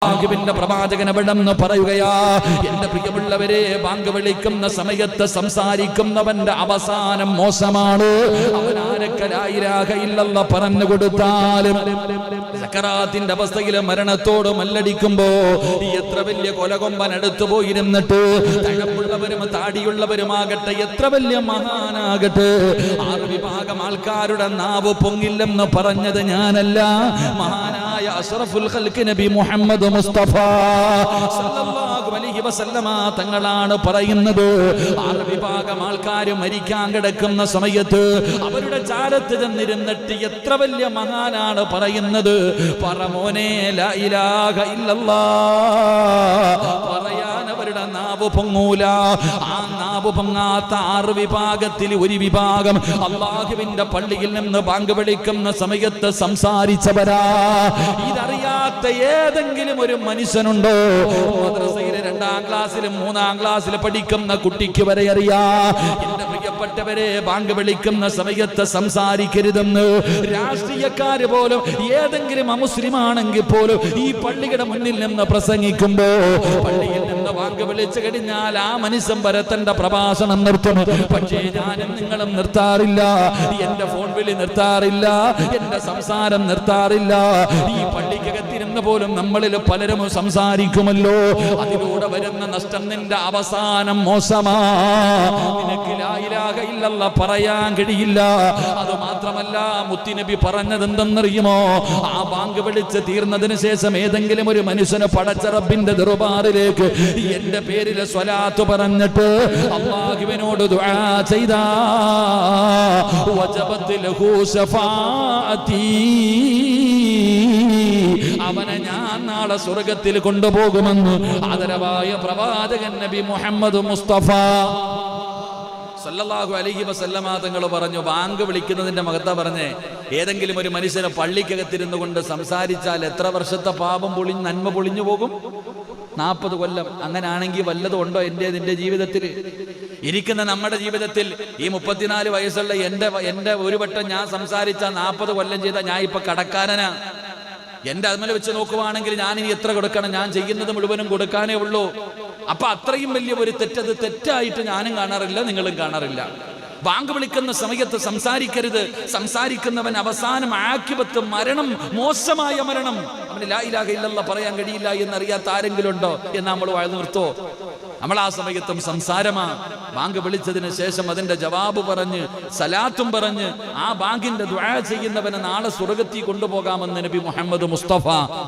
അല്ലാഹുവിന്റെ പ്രവാചകൻ അവിടെന്ന് പറയുകയാ, എന്റെ പ്രിയമുള്ളവരെ, ബാങ്ക് വിളിക്കുന്ന സമയത്ത് സംസാരിക്കുന്നവന്റെ അവസാനം മോശമാണ്. അവൻ ആരൊക്കെ ലാ ഇലാഹ ഇല്ലല്ലാഹ് പറഞ്ഞു കൊടുത്താലും സക്കറാത്തിന്റെ അവസ്ഥയിൽ മരണത്തോട് മല്ലടിക്കുമ്പോ എത്ര വലിയ കൊലകൊമ്പൻ അടുത്തു പോയിരുന്നിട്ട് തഴമ്പുള്ളവരും താടിയുള്ളവരുമാകട്ടെ, എത്ര വലിയ മഹാനാകട്ടെ, 6 വിഭാഗം ആൾക്കാരുടെ നാവ് പൊങ്ങില്ലെന്ന് പറഞ്ഞത് ഞാനല്ല, മഹാനായ അഷ്റഫുൽ ഖൽഖ് നബി മുഹമ്മദ് മുസ്തഫ സല്ലല്ലാഹു അലൈഹി വസല്ലമ തങ്ങളാണ് പറയുന്നത്. 6 വിഭാഗം ആൾക്കാർ മരിക്കാൻ കിടക്കുന്ന സമയത്ത് അവരുടെ ചാരത്ത് ചെന്നിരുന്നിട്ട് എത്ര വലിയ മഹാനാണ് പറയുന്നത്, പറമോനെ ലാ ഇലാഹ ഇല്ലല്ലാഹ് പറയാൻ അവരുടെ നാവ് പൊങ്ങൂല. ആ നാവ് പൊങ്ങാത്ത 6 വിഭാഗത്തിൽ ഒരു വിഭാഗം അല്ലാഹുവിന്റെ പള്ളിയിൽ നിന്ന് ബാങ്ക് വിളിക്കുന്ന സമയത്ത് സംസാരിച്ചവരാ. ഇതറിയാത്ത ഏതെങ്കിലും ഒരു മനുഷ്യനുണ്ടോ? മദ്രസയിലെ 2ാം ക്ലാസ്സിലും 3ാം ക്ലാസ്സിൽ പഠിക്കുന്ന കുട്ടിക്ക് വരെ അറിയാ. എന്റെ പ്രിയപ്പെട്ടവരെ, ബാങ്ക് വിളിക്കുന്ന സമയത്ത് സംസാരിക്കരുതെന്ന് രാഷ്ട്രീയക്കാര് പോലും, ഏതെങ്കിലും അമുസ്ലിം ആണെങ്കിൽ പോലും ഈ പള്ളിയുടെ മുന്നിൽ നിന്ന് പ്രസംഗിക്കുമ്പോ പള്ളിയിൽ നിന്ന് ബാങ്ക് വിളിച്ചു കഴിഞ്ഞാൽ ആ മനുഷ്യൻ തന്റെ പ്രഭാഷണം നിർത്തും. പക്ഷേ ഞാനും നിങ്ങളും നിർത്താറില്ല, എന്റെ ഫോൺ വിളി നിർത്താറില്ല, എന്റെ സംസാരം നിർത്താറില്ല. ഈ പള്ളിക്കകത്തിരുന്ന് പോലും നമ്മളിൽ പലരും സംസാരിക്കുമല്ലോ. അതിലൂടെ വരുന്ന നഷ്ടം നിന്റെ അവസാനം മോശമാ. നിനക്ക് ലാ ഇലാഹ ഇല്ലല്ലാഹ് പറയാൻ കഴിയില്ല. അത് മാത്രമല്ല, മുത്തുനബി പറഞ്ഞത് എന്തെന്നറിയുമോ? ആ ബാങ്ക് വിളിച്ച് തീർന്നതിന് ശേഷം ഏതെങ്കിലും ഒരു മനുഷ്യന് പടച്ച റബ്ബിന്റെ ദർബാറിലേക്ക് എന്റെ പേരിൽ സ്വലാത്ത് പറഞ്ഞിട്ട് അല്ലാഹുവിനോട് ദുആ ചെയ്താ വജബത് ലഹു ശഫാഅതി, അവനെ ഞാൻ നാളെ സ്വർഗത്തിൽ കൊണ്ടുപോകുമെന്ന് ആദരവായ പ്രവാചകൻ നബി മുഹമ്മദ് മുസ്തഫ സല്ലല്ലാഹു അലൈഹി വസല്ലമ തങ്ങൾ പറഞ്ഞു. ബാങ്ക് വിളിക്കുന്നതിന്റെ മഹത്വ പറഞ്ഞേ, ഏതെങ്കിലും ഒരു മനുഷ്യനെ പള്ളിക്കകത്തിരുന്നു കൊണ്ട് സംസാരിച്ചാൽ എത്ര വർഷത്തെ പാപം നന്മ പൊളിഞ്ഞു പോകും? 40 കൊല്ലം. അങ്ങനാണെങ്കിൽ വല്ലതും ഉണ്ടോ എന്റെ ജീവിതത്തിൽ? ഇരിക്കുന്ന നമ്മുടെ ജീവിതത്തിൽ ഈ 34 വയസ്സുള്ള എന്റെ ഒരു വട്ടം ഞാൻ സംസാരിച്ച 40 കൊല്ലം ചെയ്ത ഞാൻ ഇപ്പൊ കടക്കാരനാ. എന്റെ അതിമല വെച്ച് നോക്കുവാണെങ്കിൽ ഞാൻ ഇനി എത്ര കൊടുക്കണം? ഞാൻ ചെയ്യുന്നത് മുഴുവനും കൊടുക്കാനേ ഉള്ളൂ. അപ്പൊ അത്രയും വലിയ ഒരു തെറ്റത് തെറ്റായിട്ട് ഞാനും കാണാറില്ല, നിങ്ങളും കാണാറില്ല. ബാങ്ക് വിളിക്കുന്ന സമയത്ത് സംസാരിക്കരുത്. സംസാരിക്കുന്നവൻ അവസാനം ആഖിബത്ത് മരണം, മോശമായ മരണം. അവന് ലാ ഇലാഹ ഇല്ലല്ലാഹ് പറയാൻ കഴിയില്ല എന്നറിയാത്ത ആരെങ്കിലും ഉണ്ടോ? എന്ന് നമ്മൾ വാഴ്ന്നു നിർത്തോ? നമ്മൾ ആ സമയത്തും സംസാരമാ. ബാങ്ക് വിളിച്ചതിന് ശേഷം അതിന്റെ ജവാബ് പറഞ്ഞ് സലാത്തും പറഞ്ഞ് ആ ബാങ്കിന്റെ ദുആ ചെയ്യുന്നവനെ നാളെ സ്വർഗ്ഗത്തിൽ കൊണ്ടുപോകാമെന്ന് നബി മുഹമ്മദ് മുസ്തഫ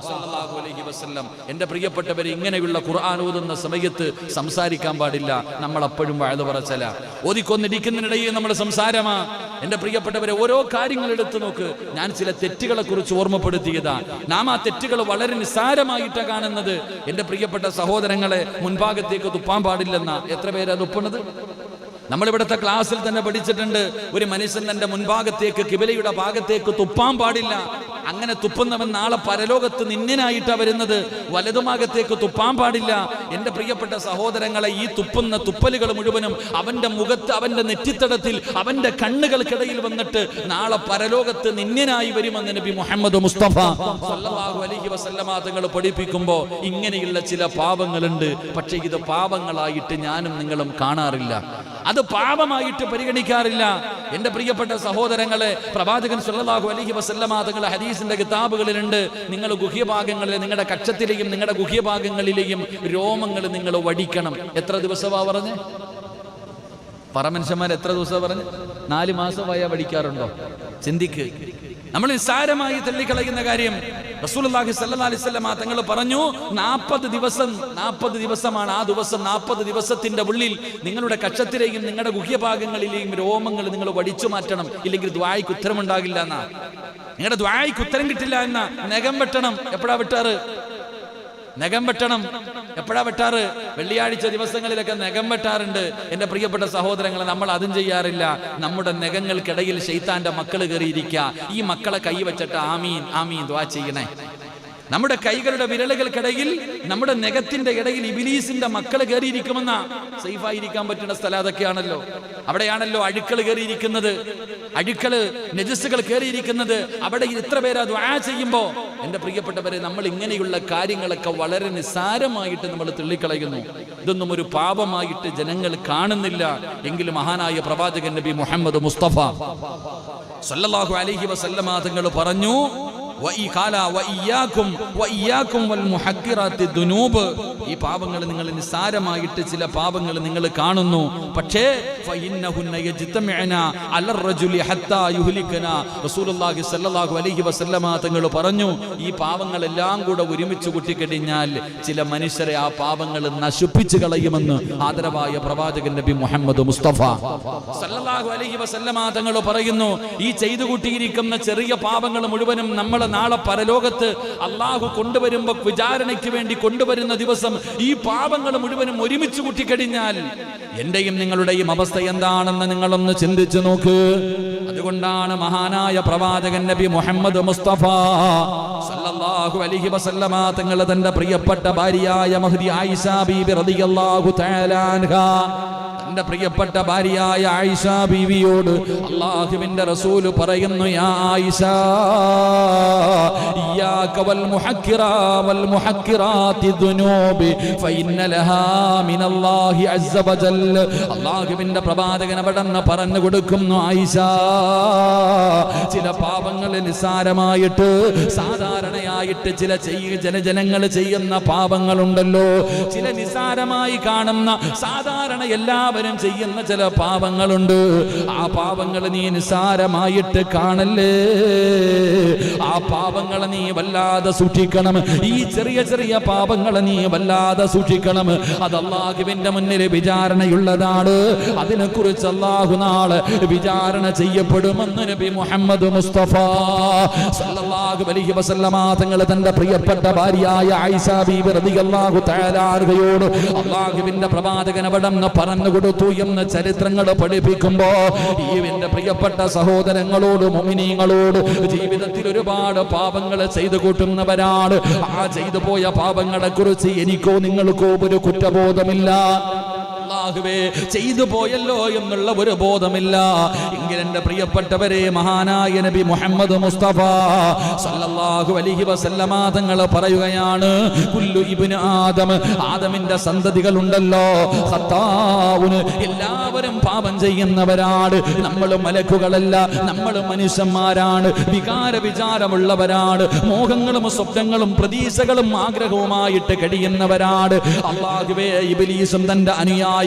സല്ലല്ലാഹു അലൈഹി വസല്ലം. എന്റെ പ്രിയപ്പെട്ടവരെ, ഇങ്ങനെയുള്ള ഖുർആൻ ഓതുന്ന സമയത്ത് സംസാരിക്കാൻ പാടില്ല. നമ്മൾ അപ്പോഴും വാഴ്ന്നു പറച്ചല ഓതിക്കൊന്നിരിക്കുന്നതിനിടയിൽ നമ്മുടെ സംസാരമാ. എന്റെ പ്രിയപ്പെട്ടവരെ, ഓരോ കാര്യങ്ങൾ എടുത്തു നോക്ക്. ഞാൻ ചില തെറ്റുകളെ കുറിച്ച് ഓർമ്മപ്പെടുത്തിയതാ. നാം ആ തെറ്റുകൾ വളരെ നിസ്സാരമായിട്ടാണ് കാണുന്നത്. എന്റെ പ്രിയപ്പെട്ട സഹോദരങ്ങളെ, മുൻഭാഗത്തേക്ക് തുപ്പാൻ പാടില്ലെന്ന എത്ര പേരാ തുപ്പുന്നത്? നമ്മളിവിടുത്തെ ക്ലാസ്സിൽ തന്നെ പഠിച്ചിട്ടുണ്ട്, ഒരു മനുഷ്യൻ തന്റെ മുൻഭാഗത്തേക്ക്, കിബിലയുടെ ഭാഗത്തേക്ക് തുപ്പാൻ പാടില്ല. അങ്ങനെ തുപ്പുന്നവൻ നാളെ പരലോകത്ത് നിന്ദനായിട്ടാ വരുന്നത്. വലതുഭാഗത്തേക്ക് തുപ്പാൻ പാടില്ല. എന്റെ പ്രിയപ്പെട്ട സഹോദരങ്ങളെ, ഈ തുപ്പുന്ന തുപ്പലുകൾ മുഴുവനും അവന്റെ മുഖത്ത്, അവന്റെ നെറ്റിത്തടത്തിൽ, അവന്റെ കണ്ണുകൾക്കിടയിൽ വന്നിട്ട് നാളെ പരലോകത്ത് നിന്ദനായി വരുമെന്ന് നബി മുഹമ്മദ് മുസ്തഫ സല്ലല്ലാഹു അലൈഹി വസല്ലമ തങ്ങൾ പഠിപ്പിക്കുമ്പോ ഇങ്ങനെയുള്ള ചില പാപങ്ങളുണ്ട്. പക്ഷേ ഇത് പാപങ്ങളായിട്ട് ഞാനും നിങ്ങളും കാണാറില്ല, അത് പാപമായിട്ട് പരിഗണിക്കാറില്ല. എന്റെ പ്രിയപ്പെട്ട സഹോദരങ്ങളെ, പ്രവാചകൻ സല്ലല്ലാഹു അലൈഹി വസല്ലമ തങ്ങൾ ഹദീസിന്റെ കിതാബുകളിലുണ്ട്, നിങ്ങൾ ഗുഹ്യഭാഗങ്ങളിലെ, നിങ്ങളുടെ കക്ഷത്തിലെയും നിങ്ങളുടെ ഗുഹ്യഭാഗങ്ങളിലെയും രോമങ്ങൾ നിങ്ങൾ വടിക്കണം. എത്ര ദിവസമാ പറഞ്ഞ്? പറമനുഷ്യന്മാർ എത്ര ദിവസം പറഞ്ഞ്? 4 മാസമായ വടിക്കാറുണ്ടോ? ചിന്തിക്ക്. നമ്മൾ നിസ്സാരമായി തള്ളിക്കളയുന്ന കാര്യം. റസൂലുള്ളാഹി സ്വല്ലല്ലാഹു അലൈഹി വസല്ലം തങ്ങൾ പറഞ്ഞു, 40 ദിവസമാണ്. ആ ദിവസം 40 ദിവസത്തിന്റെ ഉള്ളിൽ നിങ്ങളുടെ കക്ഷത്തിലെയും നിങ്ങളുടെ ഗുഹ്യഭാഗങ്ങളിലെയും രോമങ്ങൾ നിങ്ങൾ വടിച്ചു മാറ്റണം. ഇല്ലെങ്കിൽ ദുആയ്ക്ക് ഉത്തരമുണ്ടാകില്ല എന്നാ. നിങ്ങളുടെ ദുആയ്ക്ക് ഉത്തരം കിട്ടില്ല എന്നാ. നഖം വെട്ടണം. എപ്പോഴാ വെട്ടാറ്? നഖം വെട്ടണം. എപ്പോഴാ വെട്ടാറ്? വെള്ളിയാഴ്ച ദിവസങ്ങളിലൊക്കെ നഖം വെട്ടാറുണ്ട്. എന്റെ പ്രിയപ്പെട്ട സഹോദരങ്ങളെ, നമ്മൾ അതും ചെയ്യാറില്ല. നമ്മുടെ നഖങ്ങൾക്കിടയിൽ ശൈത്താന്റെ മക്കൾ കയറിയിരിക്കുക. ഈ മക്കളെ കൈ വെച്ചിട്ട് ആമീൻ ആമീൻ ദുആ ചെയ്യണേ. നമ്മുടെ കൈകളുടെ വിരലുകൾക്കിടയിൽ, നമ്മുടെ നഖത്തിന്റെ ഇടയിൽ ഇബ്ലീസിന്റെ മക്കൾ കയറിയിരിക്കുമെന്ന. സേഫായിരിക്കാൻ പറ്റുന്ന സ്ഥലം അതൊക്കെയാണല്ലോ. അവിടെയാണല്ലോ അഴുക്കൾ കയറിയിരിക്കുന്നത്, അഴുക്കള് നജസ്സുകൾ കയറിയിരിക്കുന്നത്. അവിടെ ഇത്ര പേര് ദുആ ചെയ്യുമ്പോ എൻ്റെ പ്രിയപ്പെട്ടവരെ, നമ്മൾ ഇങ്ങനെയുള്ള കാര്യങ്ങളൊക്കെ വളരെ നിസ്സാരമായിട്ട് നമ്മൾ തള്ളിക്കളയുന്നു. ഇതൊന്നും ഒരു പാപമായിട്ട് ജനങ്ങൾ കാണുന്നില്ല. എങ്കിലും മഹാനായ പ്രവാചകൻ നബി മുഹമ്മദ് മുസ്തഫ സല്ലല്ലാഹു അലൈഹി വസല്ലമ തങ്ങൾ പറഞ്ഞു, ഈ പാപങ്ങൾ നിങ്ങൾ നിസ്സാരമായിട്ട് ചില പാപങ്ങൾ നിങ്ങൾ കാണുന്നു. പക്ഷേ റസൂലുള്ളാഹി സ്വല്ലല്ലാഹു അലൈഹി വസല്ലമ തങ്ങൾ പറഞ്ഞു, ഈ പാപങ്ങളെല്ലാം കൂടെ ഒരുമിച്ച് കൂട്ടിക്കഴിഞ്ഞാൽ ചില മനുഷ്യരെ ആ പാപങ്ങൾ നശിപ്പിച്ചു കളയുമെന്ന് ആദരവായ പ്രവാചകൻ നബി മുഹമ്മദ് മുസ്തഫ സല്ലല്ലാഹു അലൈഹി വസല്ലമ തങ്ങൾ പറയുന്നു. ഈ ചെയ്തു കൂട്ടിയിരിക്കുന്ന ചെറിയ പാപങ്ങൾ മുഴുവനും നമ്മളെ നാളെ പരലോകത്ത് അള്ളാഹു കൊണ്ടുവരുമ്പോ വിചാരണയ്ക്ക് വേണ്ടി കൊണ്ടുവരുന്ന ദിവസം ഈ പാപങ്ങൾ മുഴുവനും ഒരുമിച്ച് കൂട്ടിക്കഴിഞ്ഞാൽ എന്റെയും നിങ്ങളുടെയും അവസ്ഥ എന്താണെന്ന് നിങ്ങളൊന്ന് ചിന്തിച്ചു നോക്ക്. അതുകൊണ്ടാണ് മഹാനായ പ്രവാചകൻ നബി മുഹമ്മദ് മുസ്തഫ സല്ലല്ലാഹു അലൈഹി വസല്ലമ തങ്ങൾ തന്റെ പ്രിയപ്പെട്ട ഭാര്യയായ മഹ്ദി ആയിഷ ബീബി റളിയല്ലാഹു തആല അൻഹാ, തന്റെ പ്രിയപ്പെട്ട ഭാര്യയായ ആയിഷ ബീവിയോട് അല്ലാഹുവിന്റെ റസൂൽ പറയുന്നു, യാ ആയിഷ ഇയ്യാക വൽ മുഹക്കിറാത്തി ദുനൂബി ഫഇന്ന ലഹാ മിനല്ലാഹി അസ്സ വജൽ. അല്ലാഹുവിന്റെ പ്രവാചകൻ അവിടെന്ന് പറഞ്ഞു കൊടുക്കുന്നു, ആയിഷ, ചില പാപങ്ങൾ നിസ്സാരമായിട്ട് സാധാരണയായിട്ട് ചില ജനങ്ങൾ ചെയ്യുന്ന പാപങ്ങളുണ്ടല്ലോ, ചില നിസ്സാരമായി കാണുന്ന സാധാരണ എല്ലാവരും ചെയ്യുന്ന ചില പാപങ്ങളുണ്ട്. ആ പാപങ്ങൾ നീ നിസ്സാരമായിട്ട് കാണല്ലേ, ആ പാപങ്ങളെ നീ വല്ലാതെ സൂക്ഷിക്കണം. ഈ ചെറിയ ചെറിയ പാപങ്ങളെ നീ വല്ലാതെ സൂക്ഷിക്കണം. അത് അല്ലാഹുവിന്റെ മുന്നിൽ വിചാരണയുള്ളതാണ്. അതിനെക്കുറിച്ച് അല്ലാഹു നാളെ വിചാരണ ചെയ്യപ്പെടുമെന്ന് നബി മുഹമ്മദ് മുസ്തഫ സല്ലല്ലാഹു അലൈഹി വസല്ലമ തങ്ങൾ തന്റെ പ്രിയപ്പെട്ട ഭാര്യയായ ആയിഷ ബീബി റളിയല്ലാഹു തആല അൻഹയോട് അല്ലാഹുവിന്റെ പ്രവാചകൻ അവിടെന്ന് പറഞ്ഞു കൊടുത്തു എന്ന് ചരിത്രങ്ങൾ പഠിപ്പിക്കുമ്പോ, ഈ എന്റെ പ്രിയപ്പെട്ട സഹോദരങ്ങളോട് മുഅ്മിനീങ്ങളോട് ജീവിതത്തിൽ ഒരുപാട് പാപങ്ങൾ ചെയ്തു കൂട്ടുന്നവരാണ്. ആ ചെയ്തു പോയ പാപങ്ങളെ കുറിച്ച് എനിക്കോ നിങ്ങൾക്കോ ഒരു കുറ്റബോധമില്ല. അല്ലാഹുവേ, ചെയ്തു പോയല്ലോ എന്നുള്ള ഒരു ബോധമില്ല. എങ്കിൽ എന്റെ പ്രിയപ്പെട്ടവരെ, മഹാനായ നബി മുഹമ്മദ് മുസ്തഫ സല്ലല്ലാഹു അലൈഹി വസല്ലമ തങ്ങൾ പറയുകയാണ്, കുല്ലു ഇബ്നു ആദം, ആദമിന്റെ സന്തതികൾ ഉണ്ടല്ലോ, ഖത്താഉൻ, എല്ലാവരും പാപം ചെയ്യുന്നവരാണ്. നമ്മൾ മലക്കുകളല്ല, നമ്മൾ മനുഷ്യന്മാരാണ്, വികാര വിചാരമുള്ളവരാണ്, മോഹങ്ങളും സ്വപ്നങ്ങളും പ്രതീക്ഷകളും ആഗ്രഹവുമായിട്ട് കഴിയുന്നവരാണ്. അല്ലാഹുവേ, ഇബ്ലീസും തന്റെ അനുയായികളും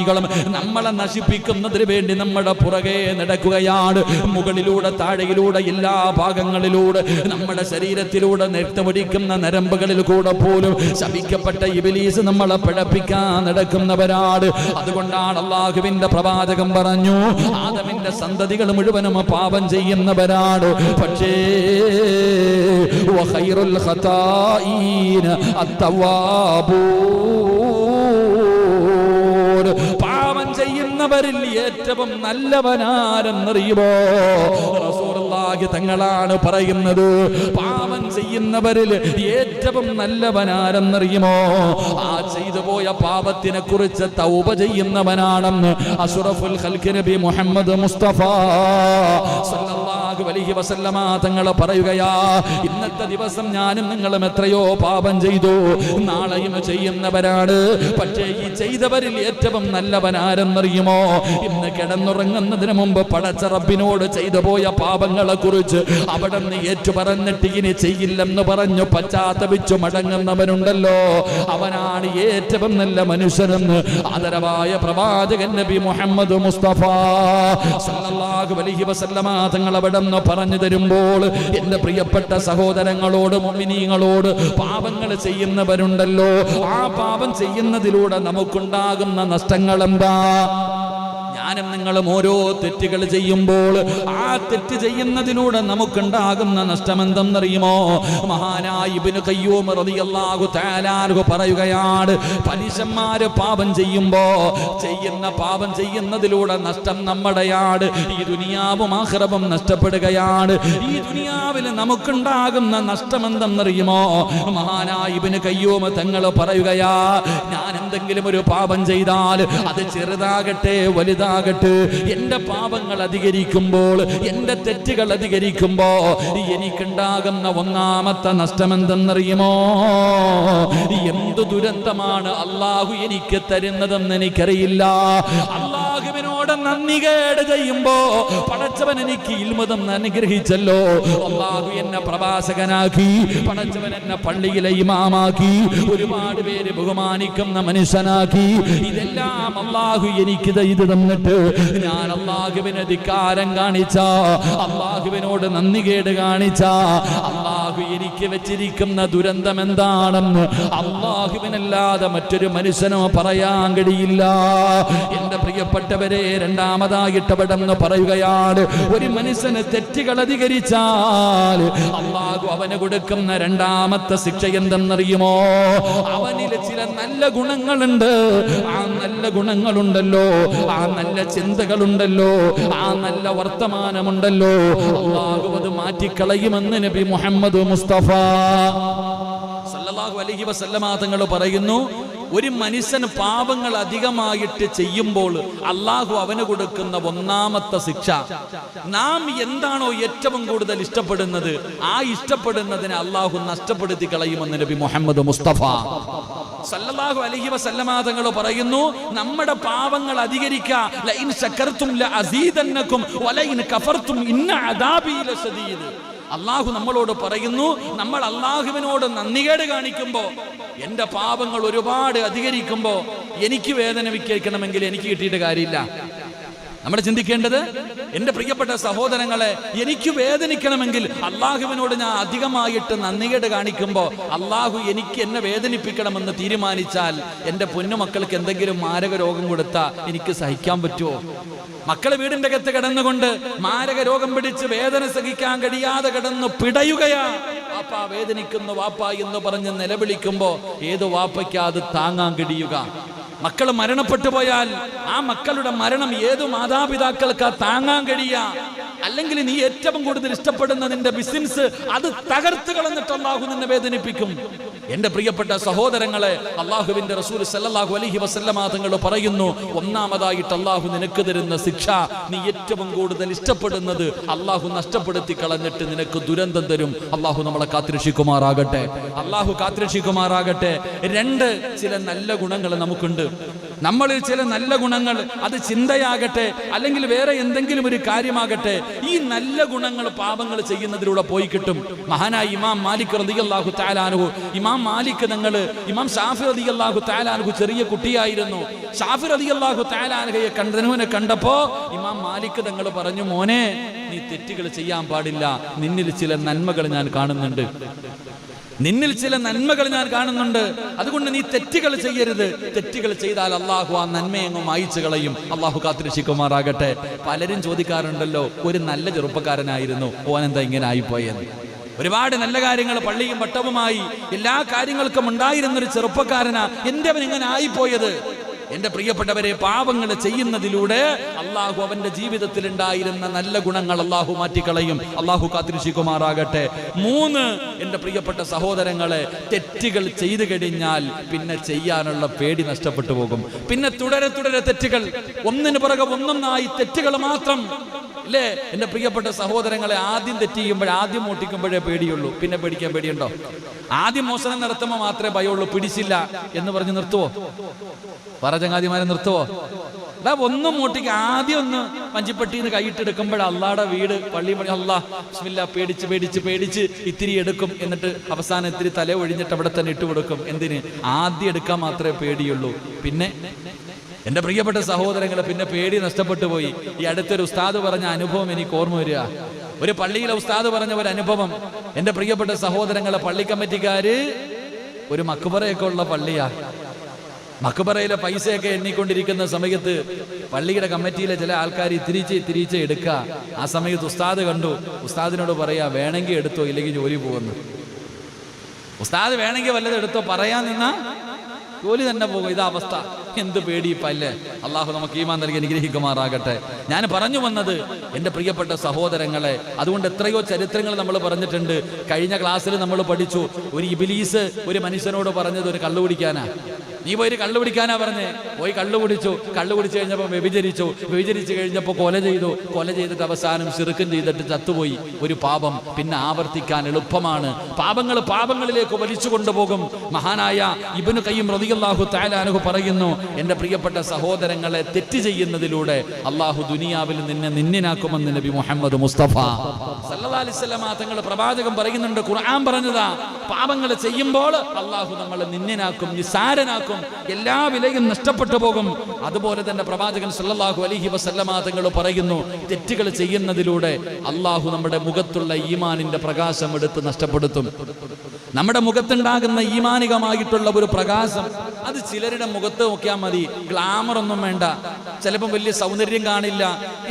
നമ്മളെ നശിപ്പിക്കുന്നതിന് വേണ്ടി നമ്മുടെ പുറകെ നടക്കുകയാണ്. മുകളിലൂടെ താഴെയിലൂടെ എല്ലാ ഭാഗങ്ങളിലൂടെ നമ്മുടെ ശരീരത്തിലൂടെ രക്തമൊലിക്കുന്ന നരമ്പുകളിൽ കൂടെ പോലും ശപിക്കപ്പെട്ട ഇബ്ലീസ് നമ്മളെ പിഴപ്പിക്കാൻ നടക്കുന്നവരാണ്. അതുകൊണ്ടാണ് അല്ലാഹുവിന്റെ പ്രവാചകൻ പറഞ്ഞു, ആദമിന്റെ സന്തതികൾ മുഴുവനും പാപം ചെയ്യുന്നവരാണ്. പക്ഷേ വഖൈറുൽ ഖതാഈന അത്തവാബൂൻ, പാപം ചെയ്യുന്നവരിൽ ഏറ്റവും നല്ലവനാരെന്നറിയുമോ? റസൂലുള്ളാഹി തങ്ങളാണ് പറയുന്നത്, പാപം ചെയ്യുന്നവരിൽ ഏറ്റവും നല്ലവനാരെന്നറിയുമോ? ആ ചെയ്തു പോയ പാപത്തിനെ കുറിച്ച് തൗബ ചെയ്യുന്നവനാണെന്ന് അഷ്റഫുൽ ഖൽഖ് നബി മുഹമ്മദ് മുസ്തഫ സല്ലല്ലാഹു അലൈഹി വസല്ലമ തങ്ങൾ പറയുകയാ, ഇന്നത്തെ ദിവസം ഞാനും നിങ്ങളും എത്രയോ പാപം ചെയ്തു, നാളെയും ചെയ്യുന്നവരാണ്. പക്ഷേ ഈ ചെയ്തവരിൽ ഏറ്റവും നല്ലവനാരെന്നറിയുമോ? ഇന്ന് കിടന്നുറങ്ങുന്നതിന് മുമ്പ് പടച്ച റബ്ബിനോട് ചെയ്തു പോയ പാപങ്ങളെ കുറിച്ച് അവിടെ നിന്ന് ഏറ്റുപറഞ്ഞിട്ട് ഇനി ചെയ്യില്ലെന്ന് പറഞ്ഞു പശ്ചാത്തപിച്ചു മടങ്ങുന്നവനുണ്ടല്ലോ, അവനാണ് ഏറ്റവും നല്ല മനുഷ്യനെന്ന് ആദരവായ പ്രവാചകൻ നബി മുഹമ്മദ് മുസ്തഫ സല്ലല്ലാഹു അലൈഹി വസല്ലമ തങ്ങൾ അവിടെ നിന്ന് പറഞ്ഞു തരുമ്പോൾ, എന്റെ പ്രിയപ്പെട്ട സഹോദരങ്ങളോട് മുഅ്മിനീങ്ങളോട്, പാപങ്ങൾ ചെയ്യുന്നവരുണ്ടല്ലോ, ആ പാപം ചെയ്യുന്നതിലൂടെ നമുക്കുണ്ടാകുന്ന നഷ്ടങ്ങൾ എന്താ? ഞാനും നിങ്ങളും ഓരോ തെറ്റുകൾ ചെയ്യുമ്പോൾ ആ തെറ്റ് ചെയ്യുന്നതിലൂടെ നമുക്കുണ്ടാകുന്ന നഷ്ടമെന്തെന്നറിയുമോ? മഹാനായ ഇബ്നു ഖയ്യൂം റളിയല്ലാഹു തആല അൻഹു പറയുകയാണ്, പലിശന്മാര് പാപം ചെയ്യുമ്പോ ചെയ്യുന്ന പാപം ചെയ്യുന്നതിലൂടെ നഷ്ടം നമ്മുടെയാണ്. ഈ ദുനിയാവും ആഖിറവും നഷ്ടപ്പെടുകയാണ്. ഈ ദുനിയാവിൽ നമുക്കുണ്ടാകുന്ന നഷ്ടമെന്തെന്നറിയുമോ? മഹാനായ ഇബ്നു ഖയ്യൂം തങ്ങൾ പറയുകയാ, ഞാൻ എന്തെങ്കിലും ഒരു പാപം ചെയ്താൽ അത് ചെറുതാകട്ടെ വലുതാ പറയുകയാകട്ടെ, എന്റെ പാപങ്ങൾ അധികരിക്കുമ്പോൾ, എന്റെ തെറ്റുകൾ അധികരിക്കുമ്പോ എനിക്കുണ്ടാകുന്ന ഒന്നാമത്തെ നഷ്ടം എന്തെന്നറിയുമോ? എന്ത് ദുരന്തമാണ് അള്ളാഹു എനിക്ക് തരുന്നതെന്ന് എനിക്കറിയില്ല. അള്ളാഹുവിനോട് നന്ദികേട് ചെയ്യുമ്പോ പടച്ചവൻ എനിക്ക് ഇൽമതം അനുഗ്രഹിച്ചല്ലോ, അള്ളാഹു എന്നെ പ്രവാചകനാക്കി, പടച്ചവൻ എന്നെ പള്ളിയിലെ ഇമാമാക്കി, ഒരുപാട് പേര് ബഹുമാനിക്കുന്ന മനുഷ്യനാക്കി, ഇതെല്ലാം അള്ളാഹു എനിക്ക് ഇത് തന്നിട്ട് ഞാൻ അള്ളാഹുവിന് ധിക്കാരം കാണിച്ച, അള്ളാഹുവിനോട് നന്ദികേട് കാണിച്ച, അള്ളാഹു എനിക്ക് വെച്ചിരിക്കുന്ന ദുരന്തം എന്താണെന്ന് അള്ളാഹുവിനല്ലാതെ മറ്റൊരു മനുഷ്യനോ പറയാൻ കഴിയില്ല. എന്റെ പ്രിയപ്പെട്ടവരെ, രണ്ടാമതായിട്ട് അവിടെന്ന് പറയുകയാണ്, ഒരു മനുഷ്യന് തെറ്റുകൾ അധികരിച്ചാൽ അള്ളാഹു അവന് കൊടുക്കുന്ന രണ്ടാമത്തെ ശിക്ഷ എന്തെന്നറിയുമോ? അവനിൽ ചില നല്ല ഗുണങ്ങളുണ്ട്. ആ നല്ല ഗുണങ്ങളുണ്ടല്ലോ, ആ നല്ല ചിന്തകളുണ്ടല്ലോ, ആ നല്ല വർത്തമാനമുണ്ടല്ലോ, അള്ളാഹു അത് മാറ്റിക്കളയുമെന്ന് നബി മുഹമ്മദ് മുസ്തഫ സല്ലല്ലാഹു അലൈഹി വസല്ലമ തങ്ങൾ പറയുന്നു, ഒരു മനുഷ്യൻ പാപങ്ങൾ അധികമായിട്ട് ചെയ്യുമ്പോൾ അള്ളാഹു അവന് കൊടുക്കുന്ന ഒന്നാമത്തെ ശിക്ഷ, നാം എന്താണോ ഏറ്റവും കൂടുതൽ ഇഷ്ടപ്പെടുന്നത് ആ ഇഷ്ടപ്പെടുന്നതിനെ അള്ളാഹു നഷ്ടപ്പെടുത്തി കളയുമെന്ന് നബി മുഹമ്മദ് മുസ്തഫ സല്ലല്ലാഹു അലൈഹി വസല്ലമ തങ്ങൾ പറയുന്നു, നമ്മുടെ പാപങ്ങൾ അധികരിക്കാൻ ലഇൻ ശകർതും ലഅസീദന്നകും വലഇൻ കഫർതും ഇന്ന അദാബി ലശദീദ്. അള്ളാഹു നമ്മളോട് പറയുന്നു, നമ്മൾ അള്ളാഹുവിനോട് നന്ദികേട് കാണിക്കുമ്പോ, എന്റെ പാപങ്ങൾ ഒരുപാട് അധികരിക്കുമ്പോ എനിക്ക് വേദന വിക്കേൽക്കണമെങ്കിൽ എനിക്ക് കിട്ടിയിട്ട് കാര്യമില്ല. നമ്മൾ ചിന്തിക്കേണ്ടത്, എന്റെ പ്രിയപ്പെട്ട സഹോദരങ്ങളെ, എനിക്ക് വേദനിക്കണമെങ്കിൽ അള്ളാഹുവിനോട് ഞാൻ അധികമായിട്ട് നന്ദികേട് കാണിക്കുമ്പോൾ അള്ളാഹു എനിക്ക് എന്നെ വേദനിപ്പിക്കണമെന്ന് തീരുമാനിച്ചാൽ എന്റെ പൊന്നുമക്കൾക്ക് എന്തെങ്കിലും മാരക രോഗം കൊടുത്താൽ എനിക്ക് സഹിക്കാൻ പറ്റുമോ? മക്കള് വീടിന്റെ അകത്ത് കിടന്നുകൊണ്ട് മാരക രോഗം പിടിച്ച് വേദന സഹിക്കാൻ കഴിയാതെ കിടന്നു പിടയുകയാ. വാപ്പ വേദനിക്കുന്നു വാപ്പ എന്ന് പറഞ്ഞ് നിലവിളിക്കുമ്പോ ഏത് വാപ്പയ്ക്കാ അത് താങ്ങാൻ കഴിയുക? മക്കൾ മരണപ്പെട്ടു പോയാൽ ആ മക്കളുടെ മരണം ഏതു മാതാപിതാക്കൾക്ക് താങ്ങാൻ കഴിയുക? അല്ലെങ്കിൽ നീ ഏറ്റവും കൂടുതൽ ഇഷ്ടപ്പെടുന്ന നിന്റെ ബിസിനസ് അത് തകർത്ത് കളഞ്ഞിട്ട് അള്ളാഹു നിന്നെ വേദനിപ്പിക്കും. എന്റെ പ്രിയപ്പെട്ട സഹോദരങ്ങളെ, അള്ളാഹുവിന്റെ റസൂൽ സല്ലല്ലാഹു അലൈഹി വസല്ലമ തങ്ങൾ പറയുന്നു, ഒന്നാമതായിട്ട് അള്ളാഹു നിനക്ക് തരുന്ന ശിക്ഷ, നീ ഏറ്റവും കൂടുതൽ ഇഷ്ടപ്പെടുന്നത് അള്ളാഹു നഷ്ടപ്പെടുത്തി കളഞ്ഞിട്ട് നിനക്ക് ദുരന്തം തരും. അള്ളാഹു നമ്മളെ കാത്തിരക്ഷിക്കുമാറാകട്ടെ, അള്ളാഹു കാത്തിരക്ഷിക്കുമാറാകട്ടെ. രണ്ട്, ചില നല്ല ഗുണങ്ങൾ നമുക്കുണ്ട്. നമ്മളിൽ ചില നല്ല ഗുണങ്ങൾ, അത് ചിന്തയാകട്ടെ അല്ലെങ്കിൽ വേറെ എന്തെങ്കിലും ഒരു കാര്യമാകട്ടെ, ഈ നല്ല ഗുണങ്ങൾ പാപങ്ങൾ ചെയ്യുന്നതിലൂടെ പോയി കിട്ടും. മഹാനായ ഇമാം മാലിക് റളിയല്ലാഹു തആല അൻഹു, ഇമാം മാലിക് തങ്ങൾ ഇമാം ഷാഫി റളിയല്ലാഹു തആല അൻഹു ചെറിയ കുട്ടിയായിരുന്നു. ഷാഫി റളിയല്ലാഹു തആല അൻഹയെ കണ്ടപ്പോ ഇമാം മാലിക് തങ്ങൾ പറഞ്ഞു, മോനെ, നീ തെറ്റുകൾ ചെയ്യാൻ പാടില്ല, നിന്നിൽ ചില നന്മകൾ ഞാൻ കാണുന്നുണ്ട്, നിന്നിൽ ചില നന്മകൾ ഞാൻ കാണുന്നുണ്ട്, അതുകൊണ്ട് നീ തെറ്റുകൾ ചെയ്യരുത്. തെറ്റുകൾ ചെയ്താൽ അള്ളാഹു ആ നന്മയെങ്ങും മായിച്ചു കളയും. അള്ളാഹു കാത്തിരക്ഷിക്കുമാറാകട്ടെ. പലരും ചോദിക്കാറുണ്ടല്ലോ, ഒരു നല്ല ചെറുപ്പക്കാരനായിരുന്നു, ഓനെന്താ ഇങ്ങനെ ആയിപ്പോയെന്ന്. ഒരുപാട് നല്ല കാര്യങ്ങൾ പള്ളിയും പട്ടവുമായി എല്ലാ കാര്യങ്ങൾക്കും ഉണ്ടായിരുന്നൊരു ചെറുപ്പക്കാരനാ, എന്റെ അവൻ ഇങ്ങനെ ആയിപ്പോയത്? എന്റെ പ്രിയപ്പെട്ടവരെ, പാപങ്ങൾ ചെയ്യുന്നതിലൂടെ അള്ളാഹു അവന്റെ ജീവിതത്തിൽ ഉണ്ടായിരുന്ന നല്ല ഗുണങ്ങൾ അള്ളാഹു മാറ്റിക്കളയും. അള്ളാഹു കാത്തിരക്ഷിക്കുമാറാകട്ടെ. മൂന്ന്, എന്റെ പ്രിയപ്പെട്ട സഹോദരങ്ങളെ, തെറ്റുകൾ ചെയ്തു കഴിഞ്ഞാൽ പിന്നെ ചെയ്യാനുള്ള പേടി നഷ്ടപ്പെട്ടു പോകും. പിന്നെ തുടരെ തുടരെ തെറ്റുകൾ, ഒന്നിനു പുറകെ ഒന്നൊന്നായി തെറ്റുകൾ മാത്രം, അല്ലേ? എന്റെ പ്രിയപ്പെട്ട സഹോദരങ്ങളെ, ആദ്യം തെറ്റ് ചെയ്യുമ്പോൾ, ആദ്യം മോട്ടിക്കുമ്പോഴേ പേടിയുള്ളൂ, പിന്നെ പേടിക്കാൻ പേടിയുണ്ടോ? ആദ്യം മോഷണം നടത്തുമ്പോൾ മാത്രമേ ഭയമുള്ളൂ. പിടിച്ചില്ല എന്ന് പറഞ്ഞ് നിർത്തുവോ? ചങ്ങാതിമാരെ നിർത്തുവോ? അതാ ഒന്നും മോട്ടിക്ക്, ആദ്യം ഒന്ന് പഞ്ചിപ്പട്ടിന്ന് കൈയിട്ടെടുക്കുമ്പോൾ അള്ളാടെ വീട് പള്ളി അള്ളാ ബിസ്മില്ലാ പേടിച്ച് പേടിച്ച് പേടിച്ച് ഇത്തിരി എടുക്കും, എന്നിട്ട് അവസാനം ഇത്തിരി തല ഒഴിഞ്ഞിട്ട് അവിടെ തന്നെ ഇട്ട് കൊടുക്കും. എന്തിന്? ആദ്യം എടുക്കാൻ മാത്രമേ പേടിയുള്ളൂ. പിന്നെ എന്റെ പ്രിയപ്പെട്ട സഹോദരങ്ങളെ, പിന്നെ പേടി നഷ്ടപ്പെട്ടു പോയി. ഈ അടുത്തൊരു ഉസ്താദ് പറഞ്ഞ അനുഭവം എനിക്ക് ഓർമ്മ വരിക. ഒരു പള്ളിയിലെ ഉസ്താദ് പറഞ്ഞ ഒരു അനുഭവം. എന്റെ പ്രിയപ്പെട്ട സഹോദരങ്ങളെ, പള്ളി കമ്മിറ്റിക്കാര് ഒരു മക്ബറയൊക്കെ ഉള്ള പള്ളിയാ. മക്ബറയിലെ പൈസയൊക്കെ എണ്ണിക്കൊണ്ടിരിക്കുന്ന സമയത്ത് പള്ളിയുടെ കമ്മിറ്റിയിലെ ചില ആൾക്കാർ തിരിച്ച് എടുക്കുക. ആ സമയത്ത് ഉസ്താദ് കണ്ടു. ഉസ്താദിനോട് പറയാ, വേണമെങ്കിൽ എടുത്തോ, ഇല്ലെങ്കിൽ ജോലി പോകുന്നു. ഉസ്താദ് വേണമെങ്കിൽ വല്ലതും എടുത്തോ പറയാൻ നിന്നാ ജോലി തന്നെ പോകും. ഇതാ അവസ്ഥ. എന്ത് പേടിയിപ്പല്ലേ? അള്ളാഹു നമുക്ക് ഈമാൻ നൽകി അനുഗ്രഹിക്കുമാറാകട്ടെ. ഞാൻ പറഞ്ഞു വന്നത്, എൻ്റെ പ്രിയപ്പെട്ട സഹോദരങ്ങളെ, അതുകൊണ്ട് എത്രയോ ചരിത്രങ്ങൾ നമ്മൾ പറഞ്ഞിട്ടുണ്ട്. കഴിഞ്ഞ ക്ലാസ്സിൽ നമ്മൾ പഠിച്ചു, ഒരു ഇബ്ലീസ് ഒരു മനുഷ്യനോട് പറഞ്ഞത് ഒരു കള്ളു കുടിക്കാനാ. നീ പോയി കള്ളു പിടിക്കാനാ പറഞ്ഞേ, പോയി കള്ളു കുടിച്ചു കഴിഞ്ഞപ്പോൾ വ്യഭിചരിച്ചു കഴിഞ്ഞപ്പോൾ കൊല ചെയ്തിട്ട് അവസാനം ശിർക്കും ചെയ്തിട്ട് ചത്തുപോയി. ഒരു പാപം പിന്നെ ആവർത്തിക്കാൻ എളുപ്പമാണ്. പാപങ്ങളിലേക്ക് വലിച്ചു കൊണ്ടുപോകും. മഹാനായ ഇബ്നു ഖയ്യിം റളിയല്ലാഹു തആല അൻഹു പറയുന്നു, എന്റെ പ്രിയപ്പെട്ട സഹോദരങ്ങളെ, തെറ്റ് ചെയ്യുന്നതിലൂടെ അള്ളാഹു ദുനിയാവിൽ നിന്നെ നിന്നിനാക്കുമെന്ന് നബി മുഹമ്മദ് മുസ്തഫ സല്ലല്ലാഹു അലൈഹി വസല്ലം തങ്ങൾ പ്രവാചകൻ പറയുന്നുണ്ട്. ഖുർആൻ പറഞ്ഞതാ, പാപങ്ങൾ ചെയ്യുമ്പോൾ അള്ളാഹു നമ്മളെ നിന്നിനാക്കും, നിസാരനാക്കും, എല്ലാ വിലയും നഷ്ടപ്പെട്ടു പോകും. അതുപോലെ തന്നെ പ്രവാചകൻ സല്ലല്ലാഹു അലൈഹി വസല്ലം തങ്ങൾ പറയുന്നു, തെറ്റുകൾ ചെയ്യുന്നതിലൂടെ അള്ളാഹു നമ്മുടെ മുഖത്തുള്ള ഈമാനിന്റെ പ്രകാശം എടുത്ത് നഷ്ടപ്പെടുത്തും. നമ്മുടെ മുഖത്തുണ്ടാകുന്ന ഈമാനികമായിട്ടുള്ള ഒരു പ്രകാശം, അത് ചിലരുടെ മുഖത്ത് നോക്കിയാൽ മതി, ഗ്ലാമർ ഒന്നും വേണ്ട, ചിലപ്പോൾ വലിയ സൗന്ദര്യം കാണില്ല,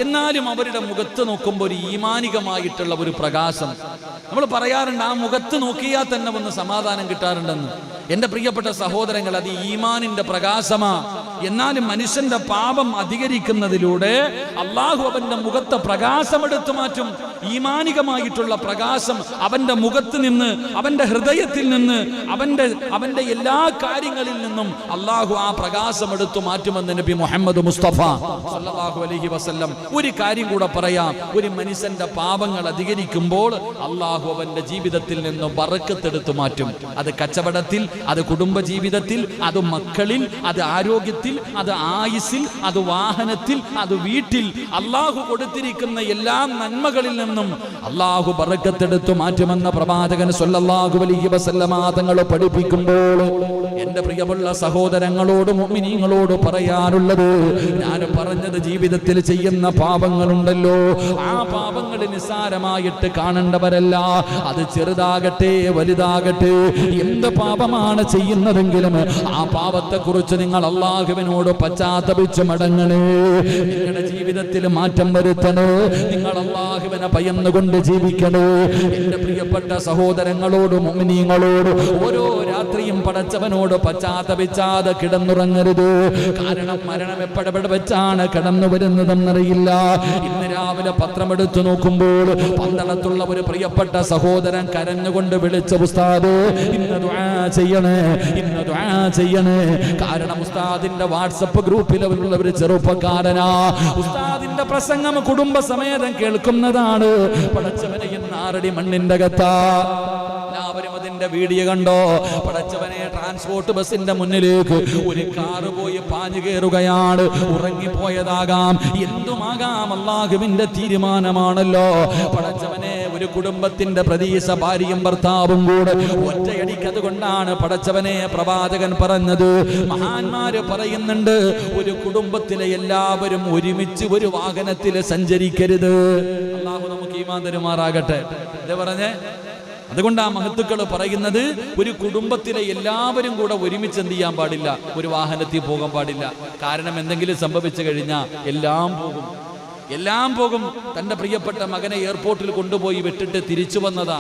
എന്നാലും അവരുടെ മുഖത്ത് നോക്കുമ്പോൾ ഒരു ഈമാനികമായിട്ടുള്ള ഒരു പ്രകാശം. നമ്മൾ പറയാറുണ്ട്, ആ മുഖത്ത് നോക്കിയാൽ തന്നെ ഒന്ന് സമാധാനം കിട്ടാറുണ്ടെന്ന്. എന്റെ പ്രിയപ്പെട്ട സഹോദരങ്ങൾ, അത് ഈമാനിന്റെ പ്രകാശമാ. എന്നാലും മനുഷ്യന്റെ പാപം അധികരിക്കുന്നതിലൂടെ അള്ളാഹു അവന്റെ മുഖത്തെ പ്രകാശം എടുത്തു മാറ്റും. ഈമാനികമായിട്ടുള്ള പ്രകാശം അവന്റെ മുഖത്ത് നിന്ന്, അവന്റെ ഹൃദയത്തിൽ നിന്ന്, അവന്റെ എല്ലാ കാര്യങ്ങളിൽ നിന്നും അള്ളാഹു ആ പ്രകാശം എടുത്തു മാറ്റുമെന്ന് നബി മുഹമ്മദ് മുസ്തഫ സല്ലല്ലാഹു അലൈഹി വസല്ലം. ഒരു കാര്യം കൂടെ പറയാം, ഒരു മനുഷ്യന്റെ പാപങ്ങൾ അധികരിക്കുമ്പോൾ അള്ളാഹു അവന്റെ ജീവിതത്തിൽ നിന്ന് ബറക്കത്ത് എടുത്തു മാറ്റും. അത് കച്ചവടത്തിൽ, അത് കുടുംബജീവിതത്തിൽ, അത് മക്കളിൽ, അത് ആരോഗ്യത്തിൽ, അത് ആയുസ്സിൽ, അത് വാഹനത്തിൽ, അത് വീട്ടിൽ, അള്ളാഹു കൊടുത്തിരിക്കുന്ന എല്ലാ നന്മകളിൽ നിന്നും അള്ളാഹു ബറക്കത്തെടുത്തു മാറ്റുമെന്ന പ്രവാചകൻ സല്ലല്ലാഹു അലൈഹി വസല്ലം തങ്ങൾ പഠിപ്പിക്കുമ്പോൾ എന്റെ പ്രിയമുള്ള സഹോദരങ്ങളോട്, മുഅ്മിനീങ്ങളോട് പറയാനുള്ളത്, ഞാൻ പറഞ്ഞത് ജീവിതത്തിൽ ചെയ്യുന്ന പാപങ്ങളുണ്ടല്ലോ, ആ പാപങ്ങൾ നിസ്സാരമായിട്ട് കാണേണ്ടവരല്ല. അത് ചെറുതാകട്ടെ വലുതാകട്ടെ, എന്ത് പാപമാണ് ചെയ്യുന്നതെങ്കിലും ആ പാപത്തെ കുറിച്ച് നിങ്ങൾ അള്ളാഹുവിനോട് പശ്ചാത്തപിച്ച് മടങ്ങണേ. നിങ്ങളുടെ ജീവിതത്തിൽ മാറ്റം വരുത്തണേ. നിങ്ങൾ അള്ളാഹുവിനെ ഭയന്നുകൊണ്ട് ജീവിക്കണേ. എന്റെ പ്രിയപ്പെട്ട സഹോദരങ്ങളോട്, മുഅ്മിനീങ്ങളോട്, ഓരോ രാത്രിയും പടച്ചവനോട് പശ്ചാത്തപിച്ചാതെ കിടന്നുറങ്ങരുത്. കാരണം മരണം എപ്പോഴെവിടെ വെച്ചാണ് കടന്നു വരുന്നതെന്നറിയില്ല. ഇന്ന് രാവിലെ പത്രമെടുത്തു നോക്കുമ്പോൾ പന്തളത്തുള്ള ഒരു പ്രിയപ്പെട്ട സഹോദരൻ കരഞ്ഞുകൊണ്ട് വിളിച്ച, ഉസ്താദ് ഇന്ന് ദുആ ചെയ്യണേ, ഇന്ന് ദുആ ചെയ്യണേ. കാരണം ഉസ്താദിന്റെ വാട്സപ്പ് ഗ്രൂപ്പിലുള്ള ഒരു ചെറുപ്പക്കാരനാ. ഉസ്താദിന്റെ പ്രസംഗം കുടുംബസമേതം കേൾക്കുന്നതാണ്. പടച്ചവനെ, ഇന്ന് ആറടി മണ്ണിന്റെ അകത്താ. എല്ലാവരും അതിന്റെ വീഡിയോ കണ്ടോ? പടച്ചവനെ, ട്രാൻസ്പോർട്ട് ബസിന്റെ മുന്നിലേക്ക് ഒരു കാറ് പോയി പാഞ്ഞു കയറുകയാണ്. ഉറങ്ങിപ്പോയതാകാം, എന്തുമാകാം, അല്ലാഹുവിന്റെ തീരുമാനമാണല്ലോ. പടച്ചവനെ, ഒരു കുടുംബത്തിന്റെ പ്രതീക്ഷ ഭാര്യയും ഭർത്താവും കൂടെ ഒറ്റയടിക്ക്. അതുകൊണ്ടാണ് പടച്ചവനെ പ്രവാചകൻ പറഞ്ഞത്, മഹാന്മാര് പറയുന്നുണ്ട്, ഒരു കുടുംബത്തിലെ എല്ലാവരും ഒരുമിച്ച് ഒരു വാഹനത്തിൽ സഞ്ചരിക്കരുത്. അല്ലാഹു നമുക്ക് ഈമാൻ തരുമാറാകട്ടെ. എന്താ പറഞ്ഞേ? അതുകൊണ്ട് ആ മഹത്തുക്കൾ പറയുന്നത്, ഒരു കുടുംബത്തിലെ എല്ലാവരും കൂടെ ഒരുമിച്ച് എന്ത് ചെയ്യാൻ പാടില്ല, ഒരു വാഹനത്തിൽ പോകാൻ പാടില്ല. കാരണം എന്തെങ്കിലും സംഭവിച്ചു കഴിഞ്ഞാൽ എല്ലാം പോകും. തന്റെ പ്രിയപ്പെട്ട മകനെ എയർപോർട്ടിൽ കൊണ്ടുപോയി വിട്ടിട്ട് തിരിച്ചു വന്നതാ.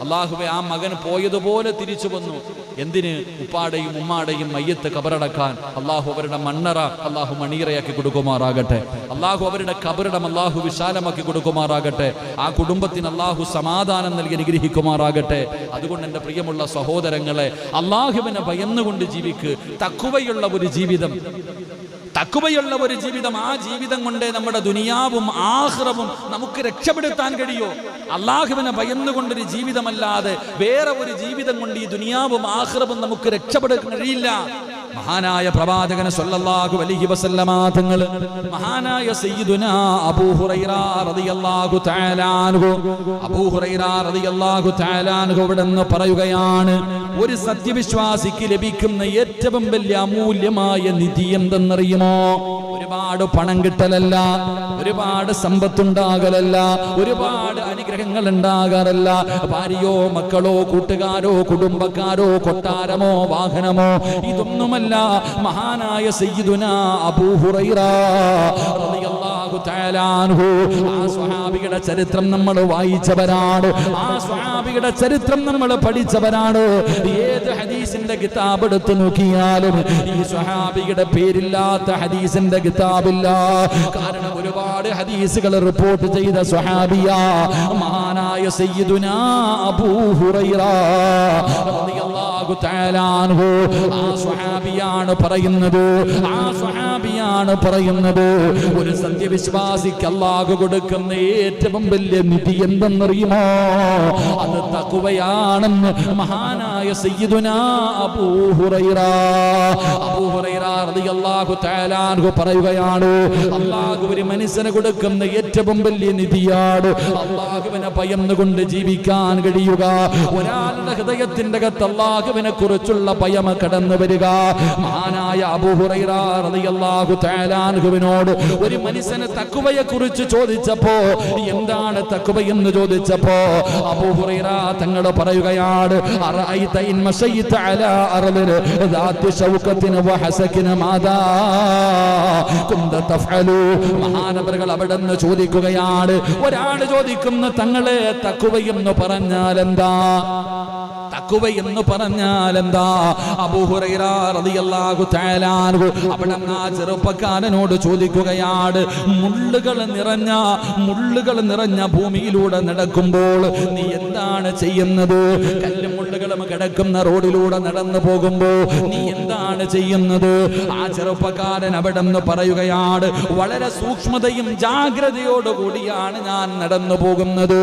അള്ളാഹുവേ, ആ മകൻ പോയതുപോലെ തിരിച്ചു വന്നു. എന്തിന്? ഉപ്പാടെയും ഉമ്മാടെയും മയ്യത്ത് കബറടക്കാൻ. അള്ളാഹു അവരുടെ മണ്ണറ അള്ളാഹു മണിയറയാക്കി കൊടുക്കുമാറാകട്ടെ. അള്ളാഹു അവരുടെ കബറിടം അള്ളാഹു വിശാലമാക്കി കൊടുക്കുമാറാകട്ടെ. ആ കുടുംബത്തിന് അള്ളാഹു സമാധാനം നൽകി അനുഗ്രഹിക്കുമാറാകട്ടെ. അതുകൊണ്ട് എൻ്റെ പ്രിയമുള്ള സഹോദരങ്ങളെ, അള്ളാഹുവിനെ ഭയന്നുകൊണ്ട് ജീവിക്ക്. തഖ്വയുള്ള ഒരു ജീവിതം, തഖ്വയുള്ള ഒരു ജീവിതം. ആ ജീവിതം കൊണ്ട് നമ്മുടെ ദുനിയാവും ആഖിറവും നമുക്ക് രക്ഷപ്പെടുത്താൻ കഴിയോ? അള്ളാഹുവിനെ ഭയന്നുകൊണ്ടൊരു ജീവിതമല്ലാതെ വേറെ ഒരു ജീവിതം കൊണ്ട് ഈ ദുനിയാവും ആഖിറവും നമുക്ക് രക്ഷപ്പെടാൻ കഴിയില്ല. മഹാനായ പ്രവാചകൻ സല്ലല്ലാഹു അലൈഹി വസല്ലമ തങ്ങൾ, മഹാനായ സയ്യിദുനാ അബൂ ഹുറൈറ റളിയല്ലാഹു തആല അൻഹു, അബൂ ഹുറൈറ റളിയല്ലാഹു തആല അൻഹു ഇവിടുന്ന് പറയുകയാണ്, ഒരു സത്യവിശ്വാസിക്ക് ലഭിക്കുന്ന ഏറ്റവും വലിയ അമൂല്യമായ നിധി എന്തെന്നറിയുമോ? ഒരുപാട് പണം കിട്ടലല്ല, ഒരുപാട് സമ്പത്തുണ്ടാകലല്ല, ഒരുപാട് അനുഗ്രഹങ്ങൾ ഉണ്ടാകാറല്ല, ഭാര്യയോ മക്കളോ കൂട്ടുകാരോ കുടുംബക്കാരോ കൊട്ടാരമോ വാഹനമോ, ഇതൊന്നുമല്ല. മഹാനായ സയ്യിദുനാ അബൂ ഹുറൈറ റളിയല്ലാഹു തആല അൻഹു, ആ സ്വഹാബിയുടെ ചരിത്രം നമ്മൾ വായിച്ചവരാണ്, ആ സ്വഹാബിയുടെ ചരിത്രം നമ്മൾ പഠിച്ചവരാണ്. ഏത് ഹദീസിന്റെ കിതാബ് എടുത്തു നോക്കിയാലും ഈ സ്വഹാബിയുടെ പേരില്ലാത്ത ഹദീസിന്റെ കിതാബില്ല. കാരണം ഒരുപാട് ഹദീസുകൾ റിപ്പോർട്ട് ചെയ്ത സ്വഹാബിയാ മഹാനായ സയ്യിദുനാ അബൂ ഹുറൈറ റളിയല്ലാഹു റളിയല്ലാഹു തആല അൻഹു ആ സ്വഹാബിയാണ് പറയുന്നത് ഒരു സത്യവിശ്വാസിക്ക് അല്ലാഹു കൊടുക്കുന്ന ഏറ്റവും വലിയ നിധി എന്തെന്നറിയുമോ? അത് തഖ്വയാണെന്ന് മഹാനായ സയ്യിദുനാ അബൂ ഹുറൈറ റളിയല്ലാഹു തആല അൻഹു പറയുകയാണ്, അല്ലാഹു ഒരു മനുഷ്യന് കൊടുക്കുന്ന ഏറ്റവും വലിയ നിധിയാണ് അല്ലാഹുവിനെ ഭയന്നുകൊണ്ട് ജീവിക്കാൻ കഴിയുക. ഒരാളുടെ ഹൃദയത്തിന്റെ അകത്ത് അല്ലാഹുവിനെ കുറിച്ചുള്ള ഭയം കടന്നു വരിക. മഹാനായ അബൂ ഹുറൈറ റളിയല്ലാഹു തആല അൻഹുവിനോട് ഒരു മനുഷ്യന് തഖ്വയെ കുറിച്ച് ചോദിച്ചപ്പോ, എന്താണ് തഖ്വ എന്ന് ചോദിച്ചപ്പോ അബൂ ഹുറൈറ തങ്ങൾ പറയുകയാണ്, അറഅയ്ത ഇൻ മശൈത അലാ അർദിൻ ദാത്തി ശൗകത്തിൻ വഹസകിൻ മാദാ കുന്ത തഫഅലു. മഹാനവറുകൾ അവിടെന്ന് ചോദിക്കുകയാണ്, ഒരാൾ ചോദിക്കുന്ന തങ്ങളെ തഖ്വ എന്ന് പറഞ്ഞാൽ എന്താ? തഖ്വ എന്ന് പറഞ്ഞാൽ എന്താ? അബൂ ഹുറൈറ റളിയല്ലാഹു തആല അൻഹു അവിടെന്ന് ആ ചെറുപ്പക്കാരനോട് ചോദിക്കുകയാണ്, മുള്ളുകൾ നിറഞ്ഞ ഭൂമിയിലൂടെ നടക്കുമ്പോൾ നീ എന്താണ് ചെയ്യുന്നത്? കല്ലും മുള്ളുകളും കിടക്കുന്ന റോഡിലൂടെ നടന്നു പോകുമ്പോൾ നീ എന്താണ് ചെയ്യുന്നത്? ആ ചെറുപ്പക്കാരൻ അവിടെന്ന് പറയുകയാണ്, വളരെ സൂക്ഷ്മതയും ജാഗ്രതയോടുകൂടിയാണ് ഞാൻ നടന്നു പോകുന്നത്.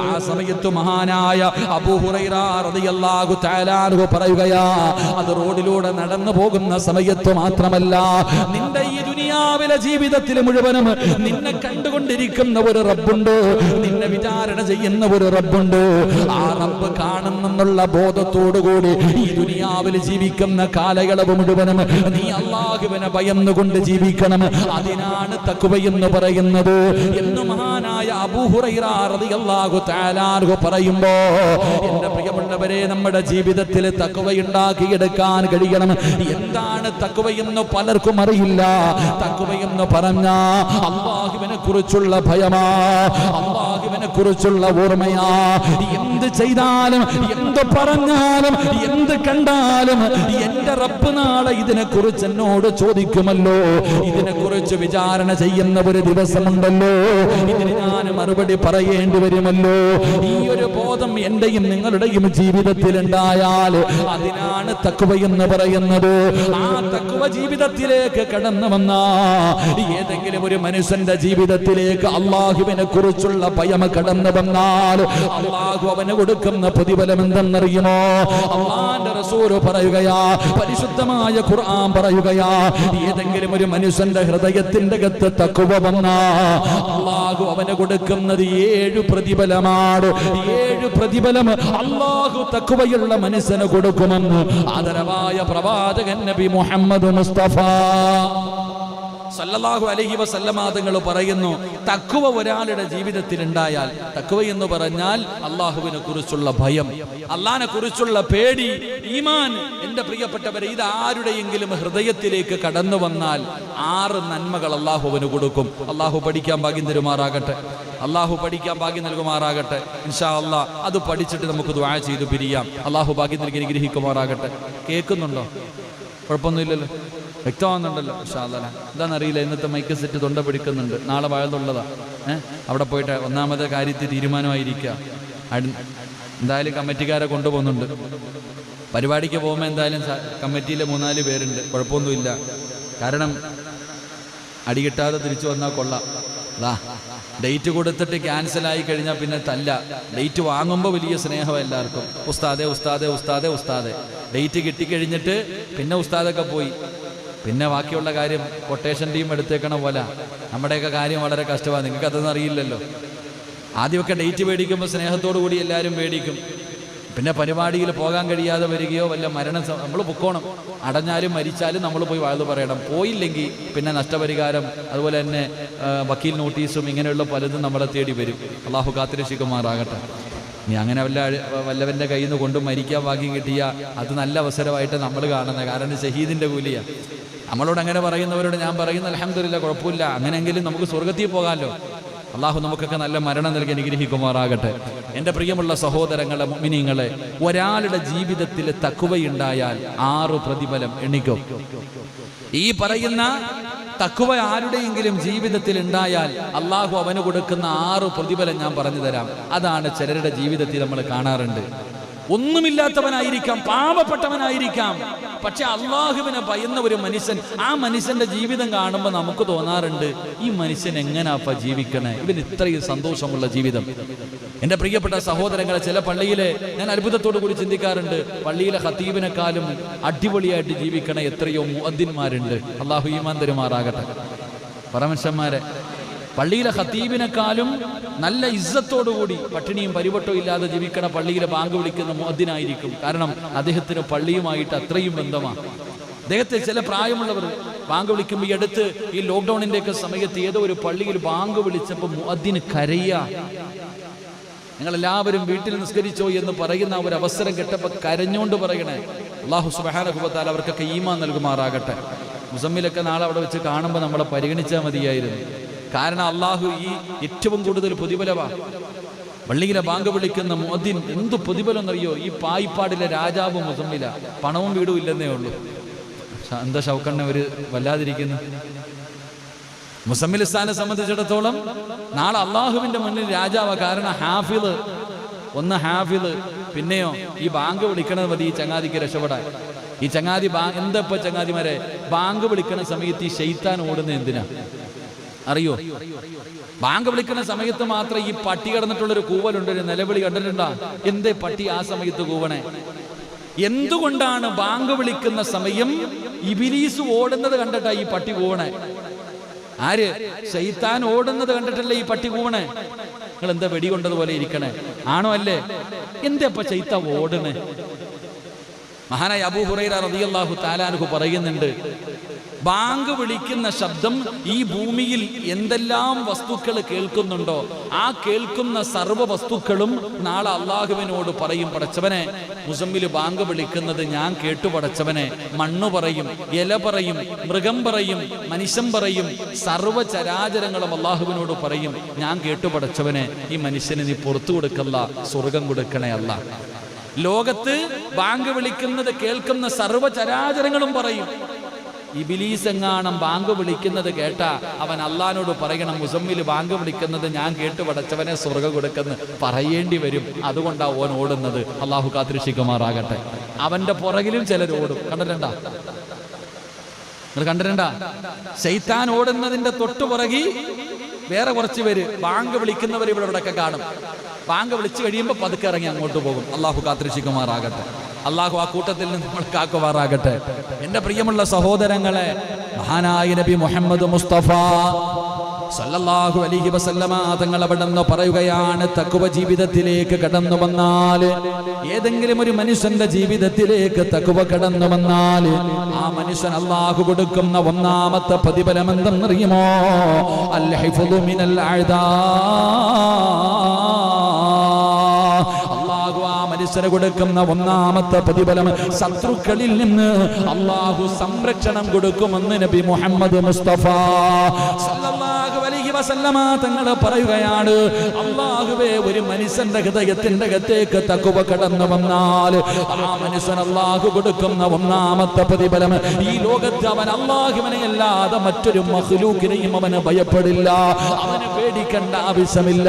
ആ സമയത്ത് മഹാനായ അബൂ ഹുറൈറ റളിയല്ലാഹു തആല അൻഹു പറയുകയാ, അത് റോഡിലൂടെ നടന്നു പോകുന്ന സമയത്ത് മാത്രമല്ല, നിന്റെ ഈ ദുനിയാവിലെ ജീവിതത്തിൽ മുഴുവനും നിന്നെ കണ്ടുകൊണ്ടിരിക്കുന്ന ഒരു റബ്ബുണ്ട്, നിന്നെ വിചാരണ ചെയ്യുന്ന ഒരു റബ്ബുണ്ട്. ആ റബ്ബ് കാണുന്നെന്നുള്ള ബോധത്തോടുകൂടി ഈ ദുനിയാവിൽ ജീവിക്കുന്ന കാലയളവ് മുഴുവനും നീ അല്ലാഹുവിനെ ഭയന്നുകൊണ്ട് ജീവിക്കണം. അതിനാണ് തഖ്വ എന്ന് പറയുന്നത് എന്ന് മഹാനായ അബൂ ഹുറൈറ റളിയല്ലാഹു തആല അൻഹു പറയുമ്പോ, എന്റെ പ്രിയമുള്ളവരെ, നമ്മുടെ ജീവിതത്തിൽ തഖ്വ ഉണ്ടാക്കിയെടുക്കാൻ കഴിയണം. എന്താണ് തഖ്വ എന്ന് പലർക്കും അറിയില്ല. തഖ്വ എന്ന് പറഞ്ഞാ അല്ലാഹുവിനെ കുറിച്ചുള്ള ഭയമാ, അല്ലാഹുവിനെ കുറിച്ചുള്ള ഓർമ്മയാ. എന്ത് ചെയ്താലും, എന്ത് പറഞ്ഞാലും, എന്ത് കണ്ടാലും എന്റെ റബ്ബ് നാളെ ഇതിനെ കുറിച്ച് എന്നോട് ചോദിക്കുമല്ലോ, ഇതിനെ കുറിച്ച് വിചാരണ ചെയ്യുന്ന ഒരു ദിവസമുണ്ടല്ലോ, ഇതിന് ഞാൻ മറുപടി പറയേണ്ടി വരുമല്ലോ. ഈ ഒരു ബോധം എന്റെയും നിങ്ങളുടെയും ജീവിതത്തിൽ ഉണ്ടായാൽ അതിനാണ് തഖ്വ എന്ന് പറയുന്നത്. ആ തഖ്വ ജീവിതത്തിലേക്ക് കടന്നു വന്ന ഏതെങ്കിലും ഒരു മനുഷ്യന്റെ ജീവിതത്തിലേക്ക് അല്ലാഹുവിനെ കുറിച്ചുള്ള ഭയം കടന്നു വന്നാൽ അല്ലാഹു അവന് കൊടുക്കുന്ന പ്രതിഫലം എന്തെന്നറിയുമോ? അല്ലാഹുവിന്റെ റസൂൽ പറയുകയാ, പരിശുദ്ധമായ ഖുർആൻ പറയുകയാ, ഏതെങ്കിലും ഒരു മനുഷ്യന്റെ ഹൃദയത്തിന്റെ അകത്ത് തഖ്വ വന്നാ അല്ലാഹു അവന് കൊടുക്കുന്നത് 7 പ്രതിഫലമാണ്. 7 പ്രതിഫലം അല്ലാഹു തഖ്വയുള്ള മനുഷ്യന് കൊടുക്കുമെന്ന് ആദരവായ പ്രവാചകൻ നബി മുഹമ്മദ് മുസ്തഫ സല്ലല്ലാഹു അലൈഹി വസല്ലമ തങ്ങൾ പറയുന്നു, തഖ്വ ഒരാളുടെ ജീവിതത്തിൽ ഉണ്ടായാൽ, തഖ്വ എന്ന് പറഞ്ഞാൽ അല്ലാഹുവിനെ കുറിച്ചുള്ള ഭയം, അല്ലാഹുവിനെ കുറിച്ചുള്ള പേടി, ഈമാൻ. എന്റെ പ്രിയപ്പെട്ടവരെ, ഇത് ആരുടെയെങ്കിലും ഹൃദയത്തിലേക്ക് കടന്നു വന്നാൽ 6 നന്മകൾ അല്ലാഹുവിന് കൊടുക്കും. അല്ലാഹു പഠിക്കാൻ ഭാഗ്യം തരുമാറാകട്ടെ, അല്ലാഹു പഠിക്കാൻ ഭാഗ്യം നൽകുമാറാകട്ടെ. ഇൻഷാ അല്ലാഹ് അത് പഠിച്ചിട്ട് നമുക്ക് ദുആ ചെയ്തു പിരിയാം. അല്ലാഹു ഭാഗ്യം നൽകി അനുഗ്രഹിക്കുമാറാകട്ടെ. കേൾക്കുന്നുണ്ടോ? കുഴപ്പമൊന്നുമില്ലല്ലോ, വ്യക്തമാകുന്നുണ്ടല്ലോ? ഇൻഷാ അല്ലാഹ്. എന്താണെന്നറിയില്ല, ഇന്നത്തെ മൈക്ക് സെറ്റ് തൊണ്ട പിടിക്കുന്നുണ്ട്. നാളെ വാഴന്നുള്ളതാ. അവിടെ പോയിട്ട് ഒന്നാമത്തെ കാര്യത്തിൽ തീരുമാനമായിരിക്കുക. എന്തായാലും കമ്മിറ്റിക്കാരെ കൊണ്ടുപോകുന്നുണ്ട്. പരിപാടിക്ക് പോകുമ്പോൾ എന്തായാലും കമ്മിറ്റിയിലെ 3-4 പേരുണ്ട്. കുഴപ്പമൊന്നുമില്ല. കാരണം അടി കിട്ടാതെ തിരിച്ചു വന്നാൽ കൊള്ളാം. ഡേറ്റ് കൊടുത്തിട്ട് ക്യാൻസലായി കഴിഞ്ഞാൽ പിന്നെ തല്ല. ഡേറ്റ് വാങ്ങുമ്പോൾ വലിയ സ്നേഹം എല്ലാവർക്കും. ഉസ്താദെ ഉസ്താദെ ഉസ്താദെ ഉസ്താദെ. ഡേറ്റ് കിട്ടിക്കഴിഞ്ഞിട്ട് പിന്നെ ഉസ്താദൊക്കെ പോയി, പിന്നെ ബാക്കിയുള്ള കാര്യം കൊട്ടേഷൻ ടീം എടുത്തേക്കണ പോലെ. നമ്മുടെയൊക്കെ കാര്യം വളരെ കഷ്ടമാണ്. നിങ്ങൾക്ക് അതൊന്നും അറിയില്ലല്ലോ. ആദ്യമൊക്കെ ഡേറ്റ് മേടിക്കുമ്പോൾ സ്നേഹത്തോടു കൂടി എല്ലാവരും മേടിക്കും. പിന്നെ പരിപാടിയിൽ പോകാൻ കഴിയാതെ വരികയോ വല്ല മരണം, നമ്മൾ പൊക്കോണം. അടഞ്ഞാലും മരിച്ചാലും നമ്മൾ പോയി വാഴ്ന്നു പറയണം. പോയില്ലെങ്കിൽ പിന്നെ നഷ്ടപരിഹാരം, അതുപോലെ തന്നെ വക്കീൽ നോട്ടീസും ഇങ്ങനെയുള്ള പലതും നമ്മളെ തേടി വരും. അള്ളാഹു കാത്തിരക്ഷിക്കുമാറാകട്ടെ. നീ അങ്ങനെ വല്ലവൻ്റെ കയ്യിൽ നിന്ന് കൊണ്ട് മരിക്കാൻ ഭാഗ്യം കിട്ടിയ അത് നല്ല അവസരമായിട്ട് നമ്മൾ കാണുന്നത്. കാരണം ഷഹീദിൻ്റെ കൂലിയാണ്. നമ്മളോട് അങ്ങനെ പറയുന്നവരോട് ഞാൻ പറയുന്നത് അൽഹംദുലില്ലാ, കുഴപ്പമില്ല, അങ്ങനെയെങ്കിലും നമുക്ക് സ്വർഗത്തിൽ പോകാമല്ലോ. അള്ളാഹു നമുക്കൊക്കെ നല്ല മരണം നൽകി അനുഗ്രഹിക്കുമാറാകട്ടെ. എൻ്റെ പ്രിയമുള്ള സഹോദരങ്ങളെ, മുഅ്മിനീങ്ങളെ, ഒരാളുടെ ജീവിതത്തിൽ തഖ്വയുണ്ടായാൽ 6 പ്രതിഫലം എണ്ണിക്കോ. ഈ പറയുന്ന തഖ്വ ആരുടെയെങ്കിലും ജീവിതത്തിൽ ഉണ്ടായാൽ അള്ളാഹു അവന് കൊടുക്കുന്ന 6 പ്രതിഫലം ഞാൻ പറഞ്ഞു തരാം. അതാണ് ചിലരുടെ ജീവിതത്തിൽ നമ്മൾ കാണാറുണ്ട്. ഒന്നുമില്ലാത്തവനായിരിക്കാം, പാവപ്പെട്ടവനായിരിക്കാം. പക്ഷെ അള്ളാഹുവിനെ ഭയന്ന ഒരു മനുഷ്യൻ, ആ മനുഷ്യന്റെ ജീവിതം കാണുമ്പോൾ നമുക്ക് തോന്നാറുണ്ട്, ഈ മനുഷ്യൻ എങ്ങനാപ്പ ജീവിക്കണേ, ഇവന് ഇത്രയും സന്തോഷമുള്ള ജീവിതം. എന്റെ പ്രിയപ്പെട്ട സഹോദരങ്ങളെ, ചില പള്ളിയിലെ ഞാൻ അത്ഭുതത്തോടു കൂടി ചിന്തിക്കാറുണ്ട്, പള്ളിയിലെ ഖതീബിനെക്കാളും അടിപൊളിയായിട്ട് ജീവിക്കണ എത്രയോ മുഅദ്ദിന്മാരുണ്ട്. അള്ളാഹു ഈമാൻ തരുമാറാകട്ടെ. പരമനുഷ്യന്മാരെ, പള്ളിയിലെ ഖതീബിനെക്കാളും നല്ല ഇസ്സത്തോടുകൂടി പട്ടിണിയും പരിവട്ടവും ഇല്ലാതെ ജീവിക്കണ പള്ളിയിലെ ബാങ്ക് വിളിക്കുന്ന മുഅദ്ദിനായിരിക്കും. കാരണം അദ്ദേഹത്തിന് പള്ളിയുമായിട്ട് അത്രയും ബന്ധമാണ്. അദ്ദേഹത്തെ ചില പ്രായമുള്ളവർ ബാങ്ക് വിളിക്കുമ്പോൾ, ഈ അടുത്ത് ഈ ലോക്ക്ഡൌണിന്റെ ഒക്കെ സമയത്ത് ഏതോ ഒരു പള്ളിയിൽ ബാങ്ക് വിളിച്ചപ്പോൾ മുഅദ്ദിന് കരയുക. നിങ്ങളെല്ലാവരും വീട്ടിൽ നിസ്കരിച്ചോ എന്ന് പറയുന്ന ഒരു അവസരം കേട്ടപ്പോൾ കരഞ്ഞോണ്ട് പറയണേ. അല്ലാഹു സുബ്ഹാനഹു വ തആല അവർക്കൊക്കെ ഈമാൻ നൽകുമാറാകട്ടെ. മുസമ്മിലൊക്കെ നാളെ അവിടെ വെച്ച് കാണുമ്പോൾ നമ്മളെ പരിഗണിച്ചാൽ മതിയായിരുന്നു. കാരണം അള്ളാഹു ഈ ഏറ്റവും കൂടുതൽ പ്രതിഫലമാണ്. പള്ളിയിലെ ബാങ്ക് വിളിക്കുന്ന മുഅദ്ദിൻ എന്ത് പ്രതിഫലം എന്നറിയോ? ഈ പായിപ്പാടിലെ രാജാവ് മുസമ്മില, പണവും വീടും ഇല്ലെന്നേ ഉള്ളൂ. എന്താ ഷൗക്കണ്ണ ഒരു വല്ലാതിരിക്കുന്നു. മുസമ്മിൽ ഉസ്താദിനെ സംബന്ധിച്ചിടത്തോളം നാളെ അള്ളാഹുവിന്റെ മുന്നിൽ രാജാവാ. കാരണം ഹാഫിള്, ഒന്ന് ഹാഫിള്, പിന്നെയോ ഈ ബാങ്ക് വിളിക്കണത് മതി ഈ ചങ്ങാതിക്ക് രക്ഷപ്പെടാൻ. ഈ ചങ്ങാതി എന്താ ഇപ്പൊ ചങ്ങാതിമാരെ, ബാങ്ക് വിളിക്കണ സമയത്ത് ഈ ശൈത്താൻ ഓടുന്ന എന്തിനാ അറിയോ? ബാങ്ക് വിളിക്കുന്ന സമയത്ത് മാത്രം ഈ പട്ടി കിടന്നിട്ടുള്ളൊരു കൂവലുണ്ട്, ഒരു നിലവിളി കണ്ടിട്ടുണ്ടാ? എന്തേ പട്ടി ആ സമയത്ത് കൂവണേ? എന്തുകൊണ്ടാണ് ബാങ്ക് വിളിക്കുന്ന സമയം ഇബിലീസ് ഓടുന്നത് കണ്ടിട്ടാ ഈ പട്ടി കൂവണേ? ആര്? ശൈത്താൻ ഓടുന്നത് കണ്ടിട്ടല്ലേ ഈ പട്ടി കൂവണേ? നിങ്ങൾ എന്താ വെടികൊണ്ടതുപോലെ ഇരിക്കണേ? ആണോ അല്ലേ? എന്താ ഇപ്പൊ ശൈത്താൻ ഓടണേ? മഹാനായ അബൂ ഹുറൈറ റളിയല്ലാഹു തആല അൻഹു പറയുന്നുണ്ട്, ബാങ്ക് വിളിക്കുന്ന ശബ്ദം ഈ ഭൂമിയിൽ എന്തെല്ലാം വസ്തുക്കൾ കേൾക്കുന്നുണ്ടോ, ആ കേൾക്കുന്ന സർവ്വ വസ്തുക്കളും നാളെ അള്ളാഹുവിനോട് പറയും, പടച്ചവനെ, മുസമ്മില് ബാങ്ക് വിളിക്കുന്നത് ഞാൻ കേട്ടു പടച്ചവനെ. മണ്ണ് പറയും, ഇല പറയും, മൃഗം പറയും, മനുഷ്യൻ പറയും, സർവ്വ ചരാചരങ്ങളും അള്ളാഹുവിനോട് പറയും, ഞാൻ കേട്ടു പടച്ചവനെ, ഈ മനുഷ്യന് നീ പുറത്തു കൊടുക്കല്ല, സ്വർഗം കൊടുക്കണേ അല്ല. ലോകത്ത് ബാങ്ക് വിളിക്കുന്നത് കേൾക്കുന്ന സർവ്വ ചരാചരങ്ങളും പറയും. ഇബിലീസ് എങ്ങാണം ബാങ്ക് വിളിക്കുന്നത് കേട്ടാ അവൻ അള്ളാനോട് പറയണം, മുസമ്മിൽ ബാങ്ക് വിളിക്കുന്നത് ഞാൻ കേട്ടു പടച്ചവനെ സ്വർഗം കൊടുക്കെന്ന് പറയേണ്ടി വരും. അതുകൊണ്ടാ ഓൻ ഓടുന്നത്. അള്ളാഹു കാത്തിരക്ഷിക്കുമാറാകട്ടെ. അവന്റെ പുറകിലും ചിലർ ഓടും. കണ്ടിട്ടുണ്ടാ? നിങ്ങൾ കണ്ടിട്ടുണ്ടാ? ശൈത്താൻ ഓടുന്നതിന്റെ തൊട്ടു പുറകി വേറെ കുറച്ച് പേര് ബാങ്ക് വിളിക്കുന്നവർ ഇവിടെയൊക്കെ കാണും. ബാങ്ക് വിളിച്ചു കഴിയുമ്പോൾ പതുക്കെ ഇറങ്ങി അങ്ങോട്ട് പോകും. അള്ളാഹു കാത്തിരക്ഷിക്കുമാറാകട്ടെ. അള്ളാഹു ആ കൂട്ടത്തിൽ നിന്ന് നമ്മൾ കാക്കുമാറാകട്ടെ. എന്റെ പ്രിയമുള്ള സഹോദരങ്ങളെ, മഹാനായ നബി മുഹമ്മദ് മുസ്തഫ സല്ലല്ലാഹു അലൈഹി വസല്ലമ തങ്ങൾ അവിടെന്ന് പറയുകയാണ്, തഖ്വ ജീവിതത്തിലേക്ക് കടന്നു വന്നാൽ, ഏതെങ്കിലും ഒരു മനുഷ്യന്റെ ജീവിതത്തിലേക്ക് തഖ്വ കടന്നു വന്നാൽ, ആ മനുഷ്യൻ അല്ലാഹു കൊടുക്കുന്ന ഒന്നാമത്തെ പ്രതിഫലം എന്തെന്നറിയുമോ? അൽ ഹിഫ്ദു മിനൽ അഅദാ. അല്ലാഹു ആ മനുഷ്യന് കൊടുക്കുന്ന ഒന്നാമത്തെ പ്രതിഫലം ശത്രുക്കളിൽ നിന്ന് അല്ലാഹു സംരക്ഷണം കൊടുക്കുമെന്ന് നബി മുഹമ്മദ് മുസ്തഫ സല്ലല്ലാഹു അലൈഹി വസല്ലമ തങ്ങൾ പറയുകയാണ്. അല്ലാഹുവേ, ഒരു മനുഷ്യന്റെ ഹൃദയത്തിന്റെ അകത്തേക്ക് തഖ്വ കടന്നു വന്നാൽ ആ മനുഷ്യൻ അല്ലാഹു കൊടുക്കുന്ന ഒന്നാമത്തെ പ്രതിഫലം, ഈ ലോകത്ത് അവൻ അല്ലാഹുവിനെ അല്ലാതെ മറ്റൊരു മഖ്ലൂഖിനെയും അവന് ഭയപ്പെടില്ല, അവന് പേടിക്കേണ്ട ആവശ്യമില്ല.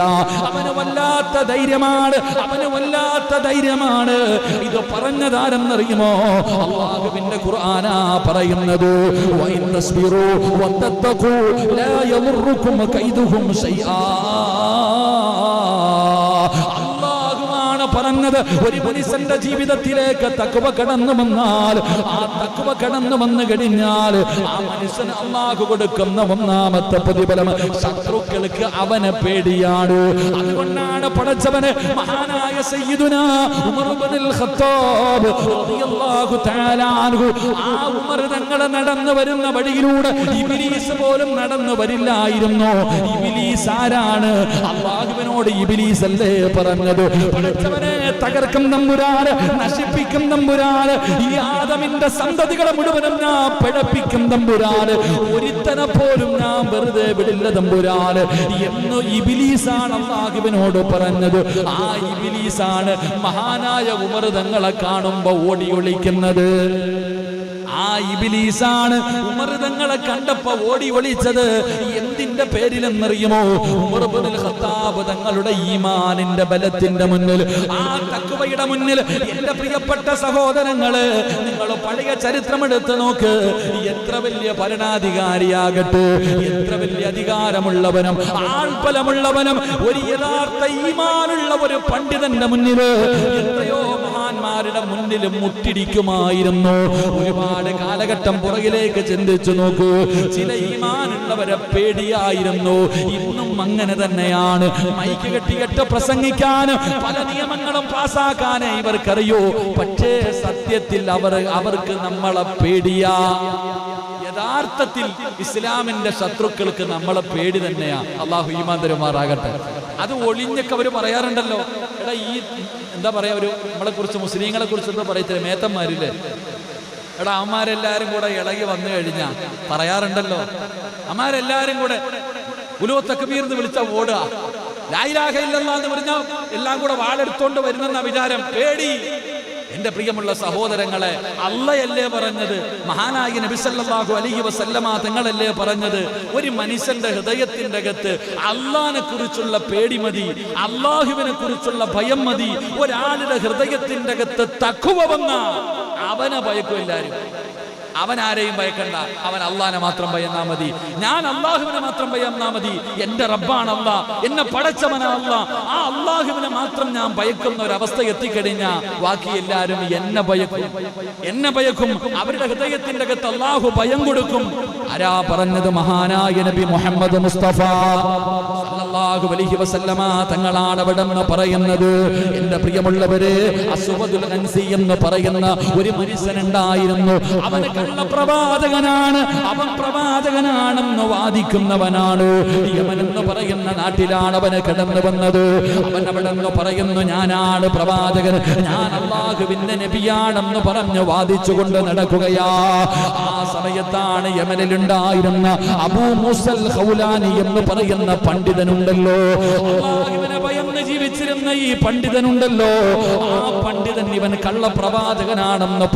അവന് വല്ലാത്ത ധൈര്യമാണ്, അവന് വല്ലാത്ത ധൈര്യമാണ്. ഇത് പറഞ്ഞതാരെന്നറിയുമോ? അല്ലാഹുവിന്റെ ഖുർആനാ പറയുന്നത്, വഇൻ തസ്ബിറു വതത്തഖു ലാ യദുറുക്കും കൈദുഹും ശൈആ. പറഞ്ഞത്, ഒരു മനുഷ്യന്റെ ജീവിതത്തിലേക്ക് തഖ്വ കടന്നു വന്നാൽ, ആ തഖ്വ കടന്നു വന്നു കഴിഞ്ഞാൽ ആ മനുഷ്യൻ അല്ലാഹു കൊടുക്കുന്ന ഒന്നാമത്തെ പ്രതിഫലം ശത്രുക്കൾക്ക് അവനെ പേടിയാണ്. അതുകൊണ്ടാണ് പടച്ചവന് മഹാനായ സയ്യിദുനാ ഉമർ ഇബ്നുൽ ഖത്താബ് റളിയല്ലാഹു തആല അൻഹു, ആ ഉമർ തങ്ങൾ നടന്നു വരുന്ന വഴിയിലൂടെ ഇബ്ലീസ് പോലും നടന്നു വരില്ലായിരുന്നു. ഇബ്ലീസ് ആരാണ്? അല്ലാഹുവിനോട് ഇബ്ലീസ് അല്ലേ പറഞ്ഞത്, പടച്ചവനെ തകർക്കും തമ്പുരാന്, നശിപ്പിക്കും തമ്പുരാന്, ഈ ആദമിന്റെ സന്തതികളെ മുഴുവനും ഞാൻ പിഴപ്പിക്കും തമ്പുരാന്, ഒരുത്തനെ പോലും ഞാൻ വെറുതെ വിടില്ല തമ്പുരാന് എന്ന് ഇബ്ലീസാണ് അല്ലാഹുവിനോട് പറഞ്ഞത്. ആ ഇബ്ലീസാണ് മഹാനായ ഉമർ തങ്ങളെ കാണുമ്പോ ഓടി ഒളിക്കുന്നത്. ആ ആ ഇബ്ലീസാണ് ഉമർ തങ്ങളെ കണ്ടപ്പോ ഓടി ഒളിച്ചത്. എന്തിന്റെ പേരിലെന്നറിയുമോ? ഉമർ ഇബ്നുൽ ഖത്താബ് തങ്ങളുടെ ഈമാനിന്റെ ബലത്തിന്റെ മുന്നിൽ, ആ തഖ്വയുടെ മുന്നിൽ എന്റെ പ്രിയപ്പെട്ട സഹോദരങ്ങള്, നിങ്ങൾ പഴയ ചരിത്രം എടുത്ത് നോക്ക്. എത്ര വലിയ ഭരണാധികാരിയാകട്ടെ, എത്ര വലിയ അധികാരമുള്ളവനും ആൾബലമുള്ളവനും ഒരു യഥാർത്ഥ ഈമാനുള്ള ഒരു പണ്ഡിതന്റെ മുന്നിൽ എത്രയോ മഹാന്മാരുടെ മുന്നിൽ മുട്ടിടിക്കുമായിരുന്നു. ഒരുപാട് കാലഘട്ടം പുറകിലേക്ക് ചിന്തിച്ചു നോക്കൂ. ചില ഈമാനുള്ളവരെ പേടിയായിരുന്നു. ഇന്നും അങ്ങനെ തന്നെയാണ്. മൈക്ക് കെട്ടിയിട്ട് പ്രസംഗിക്കാൻ, പല നിയമങ്ങളും പാസാക്കാനേ ഇവർക്കറിയൂ. പക്ഷേ സത്യത്തിൽ അവർക്ക് നമ്മളെ പേടിയാ. യഥാർത്ഥത്തിൽ ഇസ്ലാമിന്റെ ശത്രുക്കൾക്ക് നമ്മളെ പേടി തന്നെയാ. അള്ളാഹു ഈമാൻ തരുമാറാകട്ടെ. അത് ഒളിഞ്ഞൊക്കെ അവർ പറയാറുണ്ടല്ലോ. എടാ, ഈ എന്താ പറയാ, ഒരു നമ്മളെ കുറിച്ച്, മുസ്ലിങ്ങളെ കുറിച്ച് എന്താ പറയത്തില്ല, മേത്തന്മാരില്ലേ, എടാ അമ്മമാരെല്ലാരും കൂടെ ഇളകി വന്നു കഴിഞ്ഞാ പറയാറുണ്ടല്ലോ, അമ്മമാരെല്ലാരും കൂടെ ഉലൂ തക്ബീർ എന്ന് വിളിച്ച ഓടുക, ലാ ഇലാഹ ഇല്ലല്ലാഹ് എന്ന് പറഞ്ഞാൽ എല്ലാം കൂടെ വാളെടുത്തോണ്ട് വരുന്നെന്ന വിചാരം. പേടി. എന്റെ പ്രിയമുള്ള സഹോദരങ്ങളെ, അള്ളയല്ലേ പറഞ്ഞത്, മഹാനായ നബി സല്ലല്ലാഹു അലൈഹി വസല്ലമ തങ്ങളല്ലേ പറഞ്ഞത്, ഒരു മനുഷ്യന്റെ ഹൃദയത്തിന്റെ അകത്ത് അള്ളാഹിനെ കുറിച്ചുള്ള പേടി മതി, അള്ളാഹുവിനെ കുറിച്ചുള്ള ഭയം മതി. ഒരാളുടെ ഹൃദയത്തിന്റെ അകത്ത് തഖ്വ വന്ന അവനെ ഭയക്കും എല്ലാവരും. അവൻ ആരെയും ഭയക്കണ്ട, അവൻ അള്ളാഹിനെ മാത്രം ഭയന്നാ മതി. ഞാൻ അള്ളാഹുവിനെ മാത്രം ഭയന്നാ മതി. എന്റെ റബ്ബാണ് അള്ളാഹ്, എന്നെ പടച്ചവനാ അള്ളാഹ്. ആ അള്ളാഹുവിനെ മാത്രം ഞാൻ ഭയക്കുന്ന ഒരവസ്ഥ എത്തിക്കഴിഞ്ഞാ ബാക്കി എല്ലാവരും എന്നെ ഭയക്കും. അവരുടെ ഹൃദയത്തിന്റെ അകത്ത് അള്ളാഹു ഭയം കൊടുക്കും. ആരാ പറഞ്ഞത്? മഹാനായ നബി മുഹമ്മദ് മുസ്തഫ സല്ലല്ലാഹു അലൈഹി വസല്ലമ തങ്ങളാണ് അവിടെ നിന്ന് പറയുന്നത്. എന്റെ പ്രിയമുള്ളവരെ, അസ്വദുൽ അൻസി എന്ന് പറയുന്ന ഒരു മനുഷ്യനുണ്ടായിരുന്നു. അവന് പ്രവാചകനാണ്, അവൻ പ്രവാചകനാണെന്ന് വാദിക്കുന്നവനാണ്. യമൻ എന്ന് പറയുന്ന നാട്ടിലാണ് അവന് കടന്നു വന്നത്. അവൻ അവിടെ നിന്ന് പറയുന്നു, ഞാനാണ് പ്രവാചകൻ, ഞാൻ അല്ലാഹുവിന്റെ നബിയാണെന്ന് പറഞ്ഞു വാദിച്ചുകൊണ്ട് നടക്കുകയാ. ആ സമയത്താണ് യമനിലുണ്ടായിരുന്ന അബൂ മൂസൽ ഖൗലാനി എന്ന് പറയുന്ന പണ്ഡിതനുണ്ടല്ലോ, അല്ലാഹുവിനെ ഭയന്ന് ജീവിച്ചിരുന്ന ഈ പണ്ഡിതനുണ്ടല്ലോ, ആ പണ്ഡിതൻ ഇവൻ കള്ളപ്രവാചകനാണെന്ന്